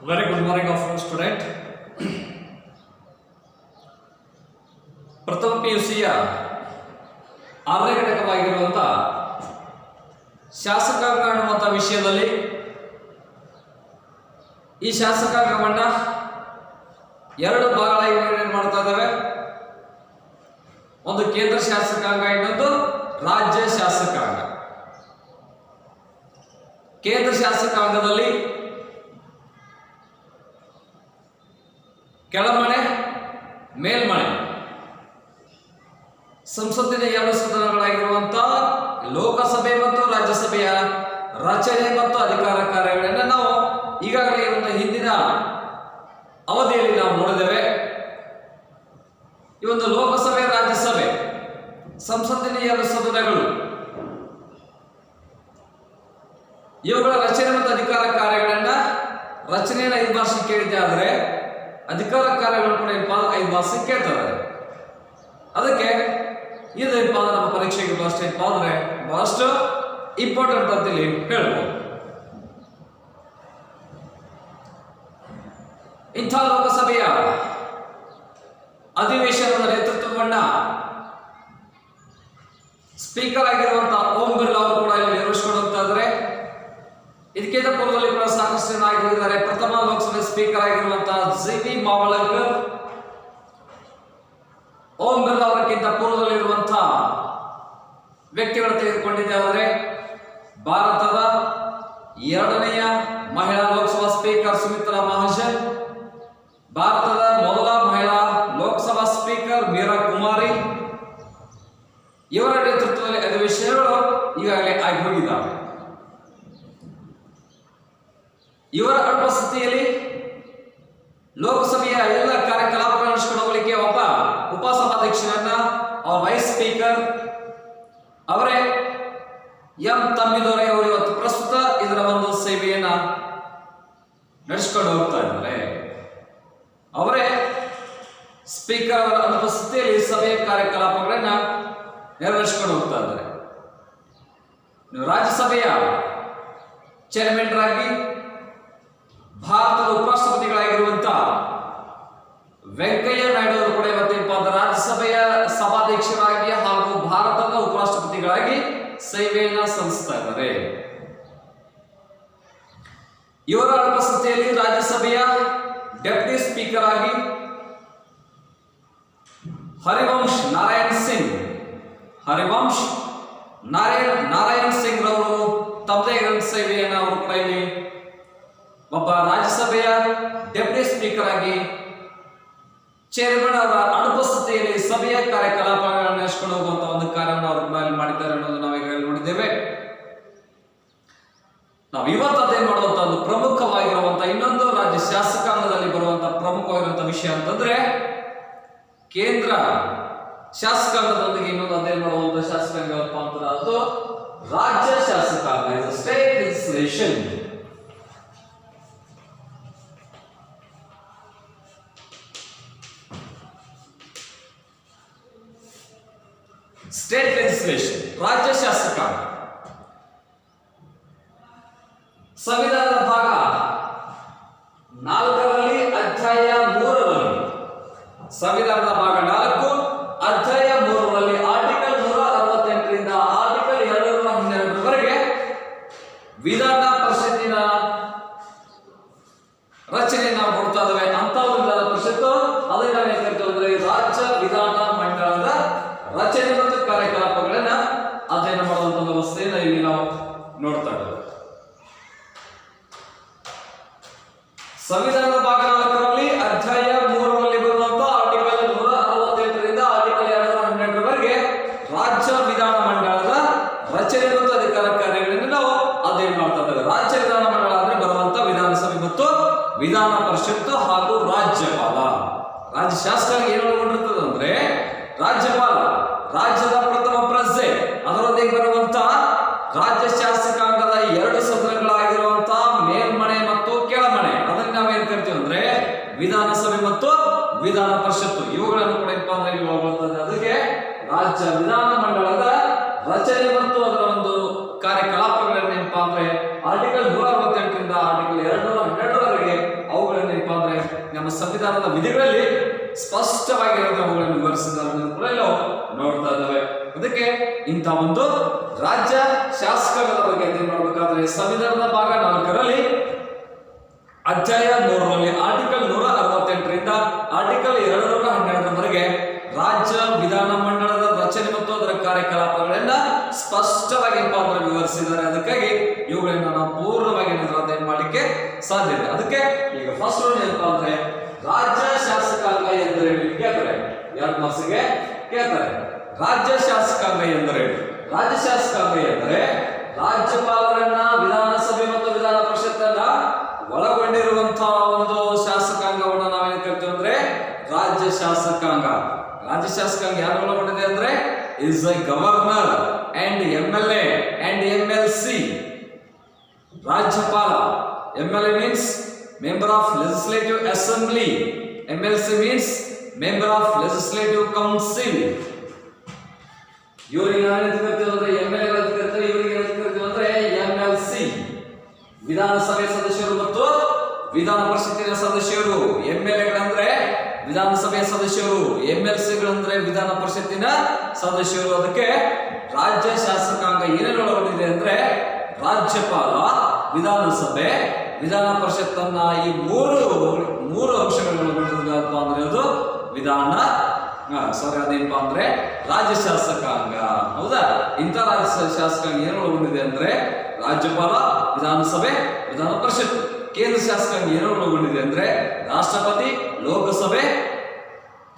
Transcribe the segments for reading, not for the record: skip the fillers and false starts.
Very good morning of student. ಪ್ರಥಮ ಪಿಯುಸಿಯ 6ನೇ ಘಟಕವಾಗಿರುವಂತಹ ಶಾಸಕಾಂಗ ಅನ್ನುವಂಥ ವಿಷಯದಲ್ಲಿ ಈ ಶಾಸಕಾಂಗವನ್ನ ಎರಡು ಭಾಗಗಳಾಗಿ ವಿಂಗಡಣೆ ಮಾಡ್ತಾ ಇದ್ದಾರೆ. ಒಂದು ಕೇಂದ್ರ ಶಾಸಕಾಂಗ, ಇನ್ನೊಂದು ರಾಜ್ಯ ಶಾಸಕಾಂಗ. ಕೇಂದ್ರ ಶಾಸಕಾಂಗದಲ್ಲಿ ಕೆಳಮನೆ ಮೇಲ್ಮನೆ ಸಂಸತ್ತಿನ ಎರಡು ಸದನಗಳಾಗಿರುವಂತಹ ಲೋಕಸಭೆ ಮತ್ತು ರಾಜ್ಯಸಭೆಯ ರಚನೆ ಮತ್ತು ಅಧಿಕಾರ ಕಾರ್ಯಗಳನ್ನು ನಾವು ಈಗಾಗಲೇ ಒಂದು ಹಿಂದಿನ ಅವಧಿಯಲ್ಲಿ ನಾವು ನೋಡಿದ್ದೇವೆ. ಈ ಒಂದು ಲೋಕಸಭೆ ರಾಜ್ಯಸಭೆ ಸಂಸತ್ತಿನ ಎರಡು ಸದನಗಳು ಇವುಗಳ ರಚನೆ ಮತ್ತು ಅಧಿಕಾರ ಕಾರ್ಯಗಳನ್ನ ರಚನೆಯನ್ನು 5 ಮಾರ್ಕ್ಸ್ ಕೇಳಿದ್ದೆ, ಆದರೆ ಅಧಿಕಾರ ಕಾರ್ಯಗಳು ಕೂಡ 5 ಮಾರ್ಕ್ಸ್ ಕೇಳ್ತಾರೆ. ಅದಕ್ಕೆ ಇದು ನಮ್ಮ ಪರೀಕ್ಷೆಗೆ ಬಹಳಷ್ಟು ಇಂಪಾರ್ಟೆಂಟ್ ಅಂತ ಇಲ್ಲಿ ಹೇಳ್ಬೋದು. ಇಂಥ ಲೋಕಸಭೆಯ ಅಧಿವೇಶನದ ನೇತೃತ್ವವನ್ನ ಸ್ಪೀಕರ್ ಆಗಿರುವಂತಹ ಓಂ ಬಿರ್ಲಾ ಅವರು ಕೂಡ ಇಲ್ಲಿ ನಿರ್ವಹಿಸಿಕೊಂಡು ಹೋಗ್ತಾ ಇದ್ದಾರೆ. ಇದಕ್ಕಿಂತ ಪೂರ್ವದಲ್ಲಿ ಕೂಡ ಸಾಕಷ್ಟು ಜನ ಆಗಿದ್ದಾರೆ. ಪ್ರಥಮ ಲೋಕಸಭೆ ಸ್ಪೀಕರ್ ಆಗಿರುವಂತಹ ಜಿ.ವಿ. ಮಾವಳಂಕರ್ ಓಂ ಬಿರ್ಲಾ ಅವರಿಗಿಂತ ಪೂರ್ವದಲ್ಲಿರುವಂತಹ ವ್ಯಕ್ತಿಗಳು ತೆಗೆದುಕೊಂಡಿದ್ದಾರೆ. ಭಾರತದ 2ನೆಯ ಮಹಿಳಾ ಲೋಕಸಭಾ ಸ್ಪೀಕರ್ ಸುಮಿತ್ರಾ ಮಹಾಜನ್, ಭಾರತದ ಮೊದಲ ಮಹಿಳಾ ಲೋಕಸಭಾ ಸ್ಪೀಕರ್ ಮೀರಾ ಕುಮಾರಿ, ಇವರ ನೇತೃತ್ವದಲ್ಲಿ ಅಧಿವೇಶನಗಳು ಈಗಾಗಲೇ ಆಗಿ ಹೋಗಿದ್ದಾವೆ. ಇವರ ಅನುಪಸ್ಥಿತಿಯಲ್ಲಿ ಲೋಕಸಭೆಯ ಎಲ್ಲ ಕಾರ್ಯಕಲಾಪಗಳನ್ನು ನಡೆಸಿಕೊಂಡು ಹೋಗಲಿಕ್ಕೆ ಒಬ್ಬ ಉಪಸಭಾಧ್ಯಕ್ಷರನ್ನ ವೈಸ್ ಸ್ಪೀಕರ್ ಅವರೇ ಎಂ ತಮ್ಮಿದೊರೆ ಅವರು ಇವತ್ತು ಪ್ರಸ್ತುತ ಇದರ ಒಂದು ಸೇವೆಯನ್ನ ನಡೆಸಿಕೊಂಡು ಹೋಗ್ತಾ ಇದ್ದಾರೆ. ಅವರೇ ಸ್ಪೀಕರ್ ಅವರ ಅನುಪಸ್ಥಿತಿಯಲ್ಲಿ ಸಭೆಯ ಕಾರ್ಯಕಲಾಪಗಳನ್ನ ನಿರ್ವಹಿಸಿಕೊಂಡು ಹೋಗ್ತಾ ಇದ್ದಾರೆ. ರಾಜ್ಯಸಭೆಯ ಚೇರ್ಮನ್ ಆಗಿ ಭಾರತದ ಉಪರಾಷ್ಟ್ರಪತಿಗಳಾಗಿರುವಂತಹ ವೆಂಕಯ್ಯ ನಾಯ್ಡು ಅವರು ಕೂಡ ಇವತ್ತು ರಾಜ್ಯಸಭೆಯ ಸಭಾಧ್ಯಕ್ಷರಾಗಿ ಹಾಗೂ ಭಾರತದ ಉಪರಾಷ್ಟ್ರಪತಿಗಳಾಗಿ ಸೇವೆಯನ್ನ ಸಲ್ಲಿಸ್ತಾ ಇದ್ದಾರೆ. ಇವರ ಅನುಪಸ್ಥಿತಿಯಲ್ಲಿ ರಾಜ್ಯಸಭೆಯ ಡೆಪ್ಯೂಟಿ ಸ್ಪೀಕರ್ ಆಗಿ ಹರಿವಂಶ್ ನಾರಾಯಣ್ ಸಿಂಗ್ ರವರು ತಮ್ಮದೇ ಸೇವೆಯನ್ನ ಅವರು ಕೂಡ ಇಲ್ಲಿ ಒಬ್ಬ ರಾಜ್ಯಸಭೆಯ ಡೆಪ್ಯೂಟಿ ಸ್ಪೀಕರ್ ಆಗಿ ಚೇರ್ಮನ್ ಅವರ ಅನುಪಸ್ಥಿತಿಯಲ್ಲಿ ಸಭೆಯ ಕಾರ್ಯಕಲಾಪಗಳನ್ನು ನಡೆಸಿಕೊಂಡು ಹೋಗುವಂತಹ ಒಂದು ಕಾರ್ಯವನ್ನು ಅವರು ಕೂಡ ಇಲ್ಲಿ ಮಾಡಿದ್ದಾರೆ ಅನ್ನೋದು ನಾವು ಈಗ ನೋಡಿದ್ದೇವೆ. ನಾವು ಇವತ್ತು ಅದೇ ಮಾಡುವಂತಹ ಒಂದು ಪ್ರಮುಖವಾಗಿರುವಂತಹ ಇನ್ನೊಂದು ರಾಜ್ಯ ಶಾಸಕಾಂಗದಲ್ಲಿ ಬರುವಂತಹ ಪ್ರಮುಖವಾಗಿರುವಂತಹ ವಿಷಯ ಅಂತಂದ್ರೆ ಕೇಂದ್ರ ಶಾಸಕಾಂಗದೊಂದಿಗೆ ಇನ್ನೊಂದು ಅಧ್ಯಯನ ಮಾಡುವಂತಹ ಶಾಸಕಾಂಗ ಅಂತ ಅದು ರಾಜ್ಯ ಶಾಸಕಾಂಗ, ಸ್ಟೇಟ್ ಲೆಜಿಸ್ಲೇಷನ್. ಸ್ಟೇಟ್ ಲೆಜಿಸ್ಲೇಷನ್ ರಾಜ್ಯ ಶಾಸಕಾಂಗ ಸಂವಿಧಾನದ ಭಾಗ 4ರಲ್ಲಿ ಅಧ್ಯಾಯ 3ರಲ್ಲಿ ಸಂವಿಧಾನದ ಭಾಗ 4 ಅಧ್ಯಾಯ 3ರಲ್ಲಿ ಆರ್ಟಿಕಲ್ 168ರಿಂದ ಆರ್ಟಿಕಲ್ 212ರವರೆಗೆ ವಿಧಾನ ಪರಿಷತ್ತಿನ ರಚನೆ ನಾವು ನೋಡ್ತಾ ಇದ್ದೇವೆ. ಅಂತ ವಿಧಾನ ಪರಿಷತ್ತು ಅದನ್ನ ನಾವು ಕರಿತೀವಿ ರಾಜ್ಯ ವಿಧಾನ ಮಂಡಲದ ರಚನೆ ಮತ್ತು ಕಾರ್ಯಕಲಾಪಗಳನ್ನ ಅಧ್ಯಯನ ಮಾಡುವಂತಹ ವ್ಯವಸ್ಥೆಯನ್ನ ಇಲ್ಲಿ ನಾವು ನೋಡ್ತಾ ಇದ್ದೇವೆ. ಸಂವಿಧಾನದ ಭಾಗ 4ರಲ್ಲಿ ಅಧ್ಯಾಯ 3ರಲ್ಲಿ ಬರುವಂತಹ ಆರ್ಟಿಕಲ್ 168ರಿಂದ ಆರ್ಟಿಕಲ್ 212ರವರೆಗೆ ರಾಜ್ಯ ವಿಧಾನ ಮಂಡಲದ ರಚನೆ ಮತ್ತು ಅಧಿಕಾರ ಕಾರ್ಯಗಳನ್ನು ನಾವು ಅಧ್ಯಯನ ಮಾಡ್ತಾ ಇದ್ದೇವೆ. ರಾಜ್ಯ ವಿಧಾನ ಮಂಡಲ ಅಂದ್ರೆ ಬರುವಂತಹ ವಿಧಾನಸಭೆ ಮತ್ತು ವಿಧಾನ ಪರಿಷತ್ತು ಹಾಗೂ ರಾಜ್ಯಪಾಲ. ರಾಜ್ಯ ಶಾಸಕಾಂಗ ಏನು ಒಳಗೊಂಡಿರ್ತದೆ ಅಂದ್ರೆ ರಾಜ್ಯಪಾಲ ರಾಜ್ಯದ ಪ್ರಥಮ ಪ್ರಜೆ, ಅದರೊಂದಿಗೆ ಬರುವಂತಹ ರಾಜ್ಯ ಶಾಸಕಾಂಗದ 2 ಸದನಗಳಾಗಿರುವಂತಹ ಮೇಲ್ಮನೆ ಮತ್ತು ಕೆಳಮನೆ, ಅದನ್ನ ನಾವೇನ್ ಕರಿತೀವಿ ಅಂದ್ರೆ ವಿಧಾನಸಭೆ ಮತ್ತು ವಿಧಾನ ಪರಿಷತ್ತು. ಇವುಗಳನ್ನು ಕೂಡ ಒಳಗೊಳ್ಳುತ್ತದೆ. ಅದಕ್ಕೆ ರಾಜ್ಯ ವಿಧಾನ ಮಂಡಲದ ರಚನೆ ಮತ್ತು ಅದರ ಒಂದು ಕಾರ್ಯಕಲಾಪಗಳನ್ನೇನಪ್ಪಾ ಅಂದ್ರೆ ಆರ್ಟಿಕಲ್ 168ರಿಂದ ಆರ್ಟಿಕಲ್ 212ರವರೆಗೆ ಸಂವಿಧಾನದ ವಿಧಿಗಳಲ್ಲಿ ಸ್ಪಷ್ಟವಾಗಿ ಅವುಗಳನ್ನು ವಿವರಿಸಿದ್ದಾರೆ ಕೂಡ ನಾವು ನೋಡ್ತಾ ಇದ್ದೇವೆ. ಅದಕ್ಕೆ ಇಂಥ ಒಂದು ರಾಜ್ಯ ಶಾಸಕರ ಬಗ್ಗೆ ಅಧ್ಯಯನ ಮಾಡಬೇಕಾದ್ರೆ ಸಂವಿಧಾನದ ಭಾಗ 4ರಲ್ಲಿ ಅಧ್ಯಾಯ 3ರಲ್ಲಿ ಆರ್ಟಿಕಲ್ 168ರಿಂದ ಆರ್ಟಿಕಲ್ 212ರವರೆಗೆ ರಾಜ್ಯ ವಿಧಾನಮಂಡಲದ ರಚನೆ ಮತ್ತು ಅದರ ಕಾರ್ಯಕಲಾಪಗಳನ್ನ ಸ್ಪಷ್ಟವಾಗಿ ವಿವರಿಸಿದ್ದಾರೆ. ಅದಕ್ಕಾಗಿ ಇವುಗಳನ್ನ ನಾವು ಪೂರ್ಣವಾಗಿ ಅಧ್ಯಯನ ಮಾಡಲಿಕ್ಕೆ ಸಾಧ್ಯ ಇದೆ. ಅದಕ್ಕೆ ಈಗ ಫಸ್ಟ್ ಒನ್ ಏನಪ್ಪಾ ಅಂದ್ರೆ ರಾಜ್ಯ ಶಾಸಕಾಂಗ ಎಂದರೇನು ಕೇಳ್ತಾರೆ. 2 ಮಾರ್ಕ್ಸ್ಗೆ ಕೇಳ್ತಾರೆ. ರಾಜ್ಯ ಶಾಸಕಾಂಗ ಎಂದರೇನು? ರಾಜ್ಯ ಶಾಸಕಾಂಗ ಎಂದರೆ ರಾಜ್ಯಪಾಲರನ್ನ ವಿಧಾನಸಭೆ ಮತ್ತು ವಿಧಾನ ಪರಿಷತ್ತನ್ನ ಒಳಗೊಂಡಿರುವಂತಹ ಒಂದು ಶಾಸಕಾಂಗವನ್ನು ನಾವೇನು ಕರಿತೀವಿ ಅಂದ್ರೆ ರಾಜ್ಯ ಶಾಸಕಾಂಗ. ರಾಜ್ಯ ಶಾಸಕಾಂಗ ಯಾರು ಒಳಗೊಂಡಿದೆ ಅಂದ್ರೆ is A governor and MLA and MLC. ರಾಜ್ಯಪಾಲ, MLA means member of legislative assembly, MLC means member of legislative council. ಇವರಿಗೆ ನಾವೇನು ಕರಿತೀವಿ ಅಂದ್ರೆ MLA ಕರಿತೀವಿ, ಇವರಿಗೆ ಏನು ಕರಿತೀವಿ ಅಂದ್ರೆ MLC. ವಿಧಾನಸಭೆ ಸದಸ್ಯರು ಮತ್ತು ವಿಧಾನ ಪರಿಷತ್ತಿನ ಸದಸ್ಯರು. MLAಗಳಂದ್ರೆ ವಿಧಾನಸಭೆಯ ಸದಸ್ಯರು, MLCಗಳಂದ್ರೆ ವಿಧಾನ ಪರಿಷತ್ತಿನ ಸದಸ್ಯರು. ಅದಕ್ಕೆ ರಾಜ್ಯ ಶಾಸಕಾಂಗ ಏನೇನು ಒಳಗೊಂಡಿದೆ ಅಂದ್ರೆ ರಾಜ್ಯಪಾಲ, ವಿಧಾನಸಭೆ, ವಿಧಾನ ಪರಿಷತ್ತನ್ನ ಈ ಮೂರು ಅಂಶಗಳನ್ನು ಒಳಗೊಂಡಿರೋದಪ್ಪ ಅಂದ್ರೆ ಅದು ಅದೇನಪ್ಪ ಅಂದ್ರೆ ರಾಜ್ಯ ಶಾಸಕಾಂಗ. ಹೌದಾ? ಇಂಥ ರಾಜ್ಯ ಶಾಸಕಾಂಗ ಏನು ಒಳಗೊಂಡಿದೆ ಅಂದ್ರೆ ರಾಜ್ಯಪಾಲ, ವಿಧಾನಸಭೆ, ವಿಧಾನ ಪರಿಷತ್. ಕೇಂದ್ರ ಶಾಸಕಾಂಗ ಏನು ಒಳಗೊಂಡಿದೆ ಅಂದ್ರೆ ರಾಷ್ಟ್ರಪತಿ, ಲೋಕಸಭೆ,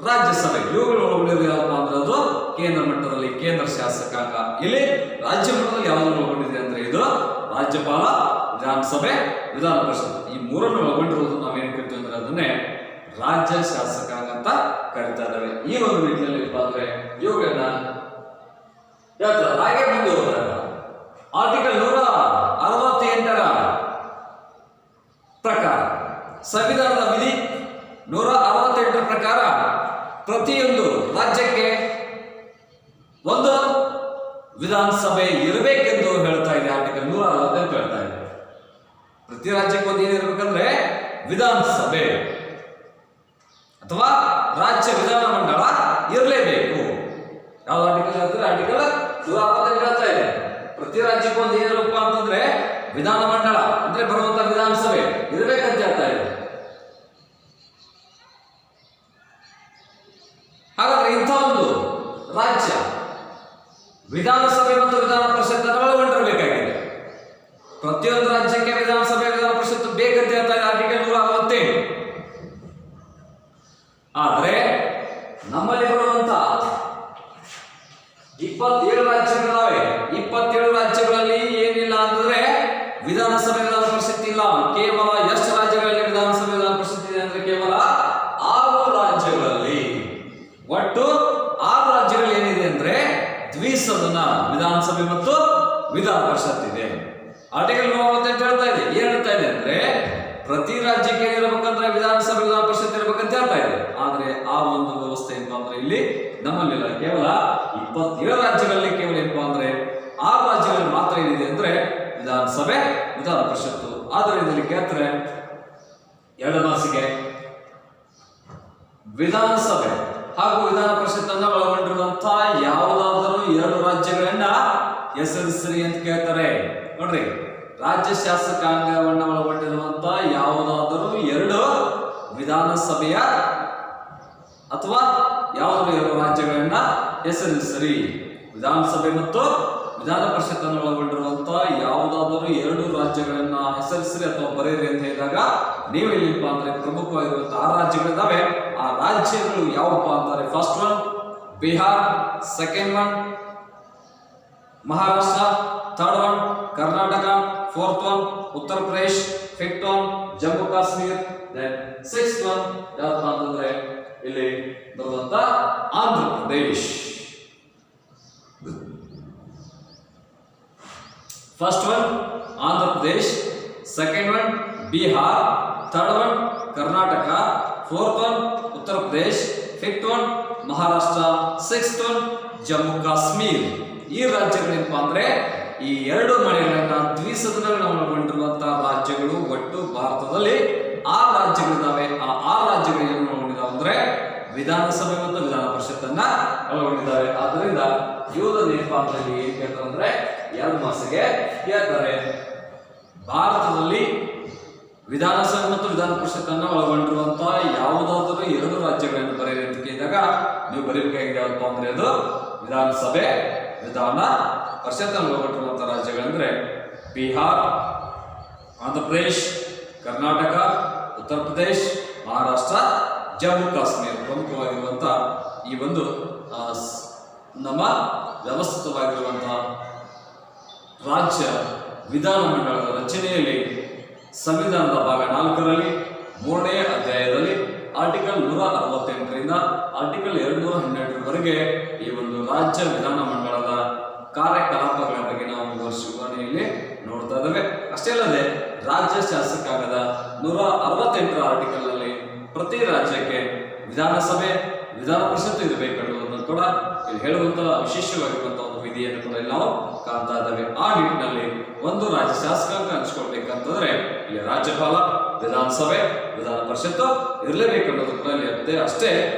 ರಾಜ್ಯಸಭೆ. ಇವುಗಳು ಒಳಗೊಂಡಿರೋ ಯಾವಪ್ಪ ಅಂದ್ರೆ ಅದು ಕೇಂದ್ರ ಮಟ್ಟದಲ್ಲಿ ಕೇಂದ್ರ ಶಾಸಕಾಂಗ. ಇಲ್ಲಿ ರಾಜ್ಯ ಮಟ್ಟದಲ್ಲಿ ಯಾವುದು ಒಳಗೊಂಡಿದೆ ಅಂದ್ರೆ ಇದು ರಾಜ್ಯಪಾಲ, ವಿಧಾನಸಭೆ, ವಿಧಾನ ಪರಿಷತ್. ಈ ಮೂರನ್ನು ಒಳಗೊಂಡಿರೋದು ನಾವೇನು ಕರಿತೀವಿ ಅಂದ್ರೆ ಅದನ್ನೇ ರಾಜ್ಯ ಶಾಸಕಾಂಗ ಅಂತ ಕರಿತಾ ಇದ್ದೇವೆ. ಈ ಒಂದು ನಿಟ್ಟಿನಲ್ಲಿ ಅಂದ್ರೆ ಇವುಗಳನ್ನ ಹೇಳ್ತಾರೆ. ಹಾಗೆ ಮುಂದೆ ಹೋದಾಗ ಆರ್ಟಿಕಲ್ 168ರ ಪ್ರಕಾರ ಸಂವಿಧಾನದ ವಿಧಿ 168ರ ಪ್ರಕಾರ ಪ್ರತಿಯೊಂದು ರಾಜ್ಯಕ್ಕೆ ಒಂದು ವಿಧಾನಸಭೆ ಇರಬೇಕೆಂದು ಹೇಳ್ತಾ ಇದೆ. ಆರ್ಟಿಕಲ್ 168 ಹೇಳ್ತಾ ಇದೆ ಪ್ರತಿ ರಾಜ್ಯಕ್ಕೆ ಒಂದು ಏನಿರ್ಬೇಕಂದ್ರೆ ವಿಧಾನಸಭೆ ಅಥವಾ ರಾಜ್ಯ ವಿಧಾನಮಂಡಲ ಇರಲೇಬೇಕು. ಯಾವ ಆರ್ಟಿಕಲ್ ಹೇಳ್ತಾರೆ? ಆರ್ಟಿಕಲ್ 168 ಹೇಳ್ತಾ ಇದೆ ಪ್ರತಿ ರಾಜ್ಯಕ್ಕೆ ಒಂದು ಏನಿರಬೇಕು ಅಂತಂದ್ರೆ ವಿಧಾನಮಂಡಲ ಅಂದ್ರೆ ಬರುವಂತ ವಿಧಾನಸಭೆ ಇರಬೇಕಂತ ಹೇಳ್ತಾ ಇದೆ. ಹಾಗಾದ್ರೆ ಇಂಥ ಒಂದು ರಾಜ್ಯ ವಿಧಾನಸಭೆ ಮತ್ತು ವಿಧಾನ ಪರಿಷತ್ ಒಳಗೊಂಡಿರಬೇಕಾಗಿದೆ. ಪ್ರತಿಯೊಂದು ರಾಜ್ಯಕ್ಕೆ ವಿಧಾನಸಭೆ, ವಿಧಾನ ಪರಿಷತ್ ಬೇಕಂತ ಹೇಳ್ತಾ ಇದೆ ಆರ್ಟಿಕಲ್ 168. ಆದ್ರೆ ನಮ್ಮಲ್ಲಿ ಬರುವಂತ 27 ರಾಜ್ಯಗಳಿವೆ. 27 ರಾಜ್ಯಗಳಲ್ಲಿ ಏನಿಲ್ಲ ಅಂದ್ರೆ ವಿಧಾನಸಭೆ, ವಿಧಾನ ಪರಿಷತ್ ಇಲ್ಲ. ಕೇವಲ ಎಷ್ಟು ರಾಜ್ಯಗಳಲ್ಲಿ ವಿಧಾನಸಭೆ, ವಿಧಾನ ಪರಿಷತ್ ಇದೆ ಅಂದ್ರೆ ಕೇವಲ 6 ರಾಜ್ಯಗಳಲ್ಲಿ. ಒಟ್ಟು 6 ರಾಜ್ಯಗಳು ಏನಿದೆ ಅಂದ್ರೆ ದ್ವಿಸದನ ವಿಧಾನಸಭೆ ಮತ್ತು ವಿಧಾನ ಪರಿಷತ್ ಇದೆ. ಆರ್ಟಿಕಲ್ 168 ಹೇಳ್ತಾ ಇದೆ. ಏನ್ ಹೇಳ್ತಾ ಇದೆ ಅಂದ್ರೆ ಪ್ರತಿ ರಾಜ್ಯಕ್ಕೆ ಇರಬೇಕಂದ್ರೆ ವಿಧಾನಸಭೆ, ವಿಧಾನ ಪರಿಷತ್ ಇರಬೇಕಂತ ಹೇಳ್ತಾ ಇದೆ. ಆದ್ರೆ ಆ ಒಂದು ವ್ಯವಸ್ಥೆ ಏನಪ್ಪಾ ಅಂದ್ರೆ ಇಲ್ಲಿ ನಮ್ಮಲ್ಲಿಲ್ಲ. ಕೇವಲ 27 ರಾಜ್ಯಗಳಲ್ಲಿ ಕೇವಲ ಏನಪ್ಪಾ ಅಂದ್ರೆ 6 ರಾಜ್ಯಗಳಲ್ಲಿ ಮಾತ್ರ ಏನಿದೆ ಅಂದ್ರೆ ವಿಧಾನಸಭೆ, ವಿಧಾನ ಪರಿಷತ್ತು. ಆದ್ದರಿಂದ ಇಲ್ಲಿ ಕೇಳ್ತಾರೆ 2 ಮಾರ್ಕ್ಸ್ಗೆ ವಿಧಾನಸಭೆ ಹಾಗೂ ವಿಧಾನ ಪರಿಷತ್ತನ್ನ ಒಳಗೊಂಡಿರುವಂತಹ ಯಾವುದಾದರೂ 2 ರಾಜ್ಯಗಳನ್ನ ಹೆಸರಿಸಿರಿ ಅಂತ ಕೇಳ್ತಾರೆ. ನೋಡ್ರಿ, ರಾಜ್ಯ ಶಾಸಕಾಂಗವನ್ನು ಒಳಗೊಂಡಿರುವಂತಹ ಯಾವುದಾದರೂ 2 ವಿಧಾನಸಭೆಯ ಅಥವಾ ಯಾವುದಾದರೂ 2 ರಾಜ್ಯಗಳನ್ನ ಹೆಸರಿಸಿರಿ. ವಿಧಾನಸಭೆ ಮತ್ತು ವಿಧಾನ ಪರಿಷತ್ತನ್ನು ಒಳಗೊಂಡಿರುವಂತಹ ಯಾವುದಾದರೂ 2 ರಾಜ್ಯಗಳನ್ನ ಹೆಸರಿಸಿರಿ ಅಥವಾ ಬರೆಯಿರಿ ಅಂತ ಹೇಳಿದಾಗ ನೀವು ಏನಪ್ಪಾ ಅಂದ್ರೆ ಪ್ರಮುಖವಾಗಿರುವಂತಹ 6 ರಾಜ್ಯಗಳಿದ್ದಾವೆ. ಆ ರಾಜ್ಯಗಳು ಯಾವಪ್ಪ ಅಂತಾರೆ? First one Bihar, second one Maharashtra, third one Karnataka, fourth one Uttar Pradesh, fifth one Jammu Kashmir, then sixth one ಯಾವಪ್ಪ ಅಂತಂದ್ರೆ ಇಲ್ಲಿ ಬರುವಂತ Andhra Pradesh. First one Andhra Pradesh, second one Bihar, third one Karnataka, fourth one Uttar Pradesh, fifth one Maharashtra, sixth one Jammu Kashmir. ಈ ರಾಜ್ಯಗಳೇನಪ್ಪ ಅಂದ್ರೆ ಈ 2 ಮನೆಗಳನ್ನ ದ್ವಿಸದನಗಳನ್ನು ಒಳಗೊಂಡಿರುವಂತಹ ರಾಜ್ಯಗಳು. ಒಟ್ಟು ಭಾರತದಲ್ಲಿ 6 ರಾಜ್ಯಗಳಿದ್ದಾವೆ. ಆ 6 ರಾಜ್ಯಗಳು ವಿಧಾನಸಭೆ ಮತ್ತು ವಿಧಾನ ಪರಿಷತ್ತನ್ನ ಒಳಗೊಂಡಿದ್ದಾವೆ. ಆದ್ದರಿಂದ ಇವುದನ್ನೇನಪ್ಪ ಅಂತ ಏನ್ ಕೇಳ್ತಾರೆ ಅಂದ್ರೆ 2 ಮಾರ್ಕ್ಸ್ಗೆ ಕೇಳ್ತಾರೆ. ಭಾರತದಲ್ಲಿ ವಿಧಾನಸಭೆ ಮತ್ತು ವಿಧಾನ ಪರಿಷತ್ತನ್ನ ಒಳಗೊಂಡಿರುವಂತಹ ಯಾವುದಾದರೂ 2 ರಾಜ್ಯಗಳನ್ನು ಬರೆಯಿರಿ ಅಂತ ಕೇಳಿದಾಗ ನೀವು ಬರೀಬೇಕಾಗಿದೆ ಯಾವಪ್ಪ ಅಂದ್ರೆ ಅದು ವಿಧಾನಸಭೆ ವಿಧಾನ ಪರಿಷತ್ತನ್ನು ಒಳಗೊಂಡಿರುವಂತಹ ರಾಜ್ಯಗಳಂದ್ರೆ ಬಿಹಾರ್, ಆಂಧ್ರ ಪ್ರದೇಶ್, ಕರ್ನಾಟಕ, ಉತ್ತರ ಪ್ರದೇಶ್, ಮಹಾರಾಷ್ಟ್ರ, ಜಮ್ಮು ಕಾಶ್ಮೀರ ಪ್ರಮುಖವಾಗಿರುವಂತಹ ಈ ಒಂದು ನಮ್ಮ ವ್ಯವಸ್ಥಿತವಾಗಿರುವಂತಹ ರಾಜ್ಯ ವಿಧಾನಮಂಡಲದ ರಚನೆಯಲ್ಲಿ ಸಂವಿಧಾನದ ಭಾಗ 4ರಲ್ಲಿ 3ನೇ ಅಧ್ಯಾಯದಲ್ಲಿ ಆರ್ಟಿಕಲ್ 168ರಿಂದ ಆರ್ಟಿಕಲ್ 212ರವರೆಗೆ ಈ ಒಂದು ರಾಜ್ಯ ವಿಧಾನಮಂಡಲದ ಕಾರ್ಯಕಲಾಪಗಳ ಬಗ್ಗೆ ನಾವು ವಿವರಣೆಯಲ್ಲಿ ನೋಡ್ತಾ ಇದ್ದೇವೆ. ಅಷ್ಟೇ ಅಲ್ಲದೆ ರಾಜ್ಯ ಶಾಸಕಾಂಗದ 168ರ ಆರ್ಟಿಕಲ್ ನಲ್ಲಿ ಪ್ರತಿ ರಾಜ್ಯಕ್ಕೆ ವಿಧಾನಸಭೆ ವಿಧಾನ ಪರಿಷತ್ತು ಇರಬೇಕೆನ್ನುವುದನ್ನು ಕೂಡ ಇಲ್ಲಿ ಹೇಳುವಂತಹ ವಿಶೇಷವಾಗಿರುವಂತಹ ಒಂದು ವಿಧಿಯನ್ನು ಕೂಡ ಇಲ್ಲಿ ನಾವು ಕಾಣ್ತಾ ಇದ್ದೇವೆ. ಆ ನಿಟ್ಟಿನಲ್ಲಿ ಒಂದು ರಾಜ್ಯ ಶಾಸಕಾಂಗ ಹಂಚ್ಕೊಳ್ಬೇಕಂತಂದ್ರೆ ಇಲ್ಲಿ ರಾಜ್ಯಪಾಲ, ವಿಧಾನಸಭೆ, ವಿಧಾನ ಪರಿಷತ್ತು ಇರಲೇಬೇಕನ್ನೋದು ಕೂಡ ಇಲ್ಲಿ ಅಷ್ಟೇ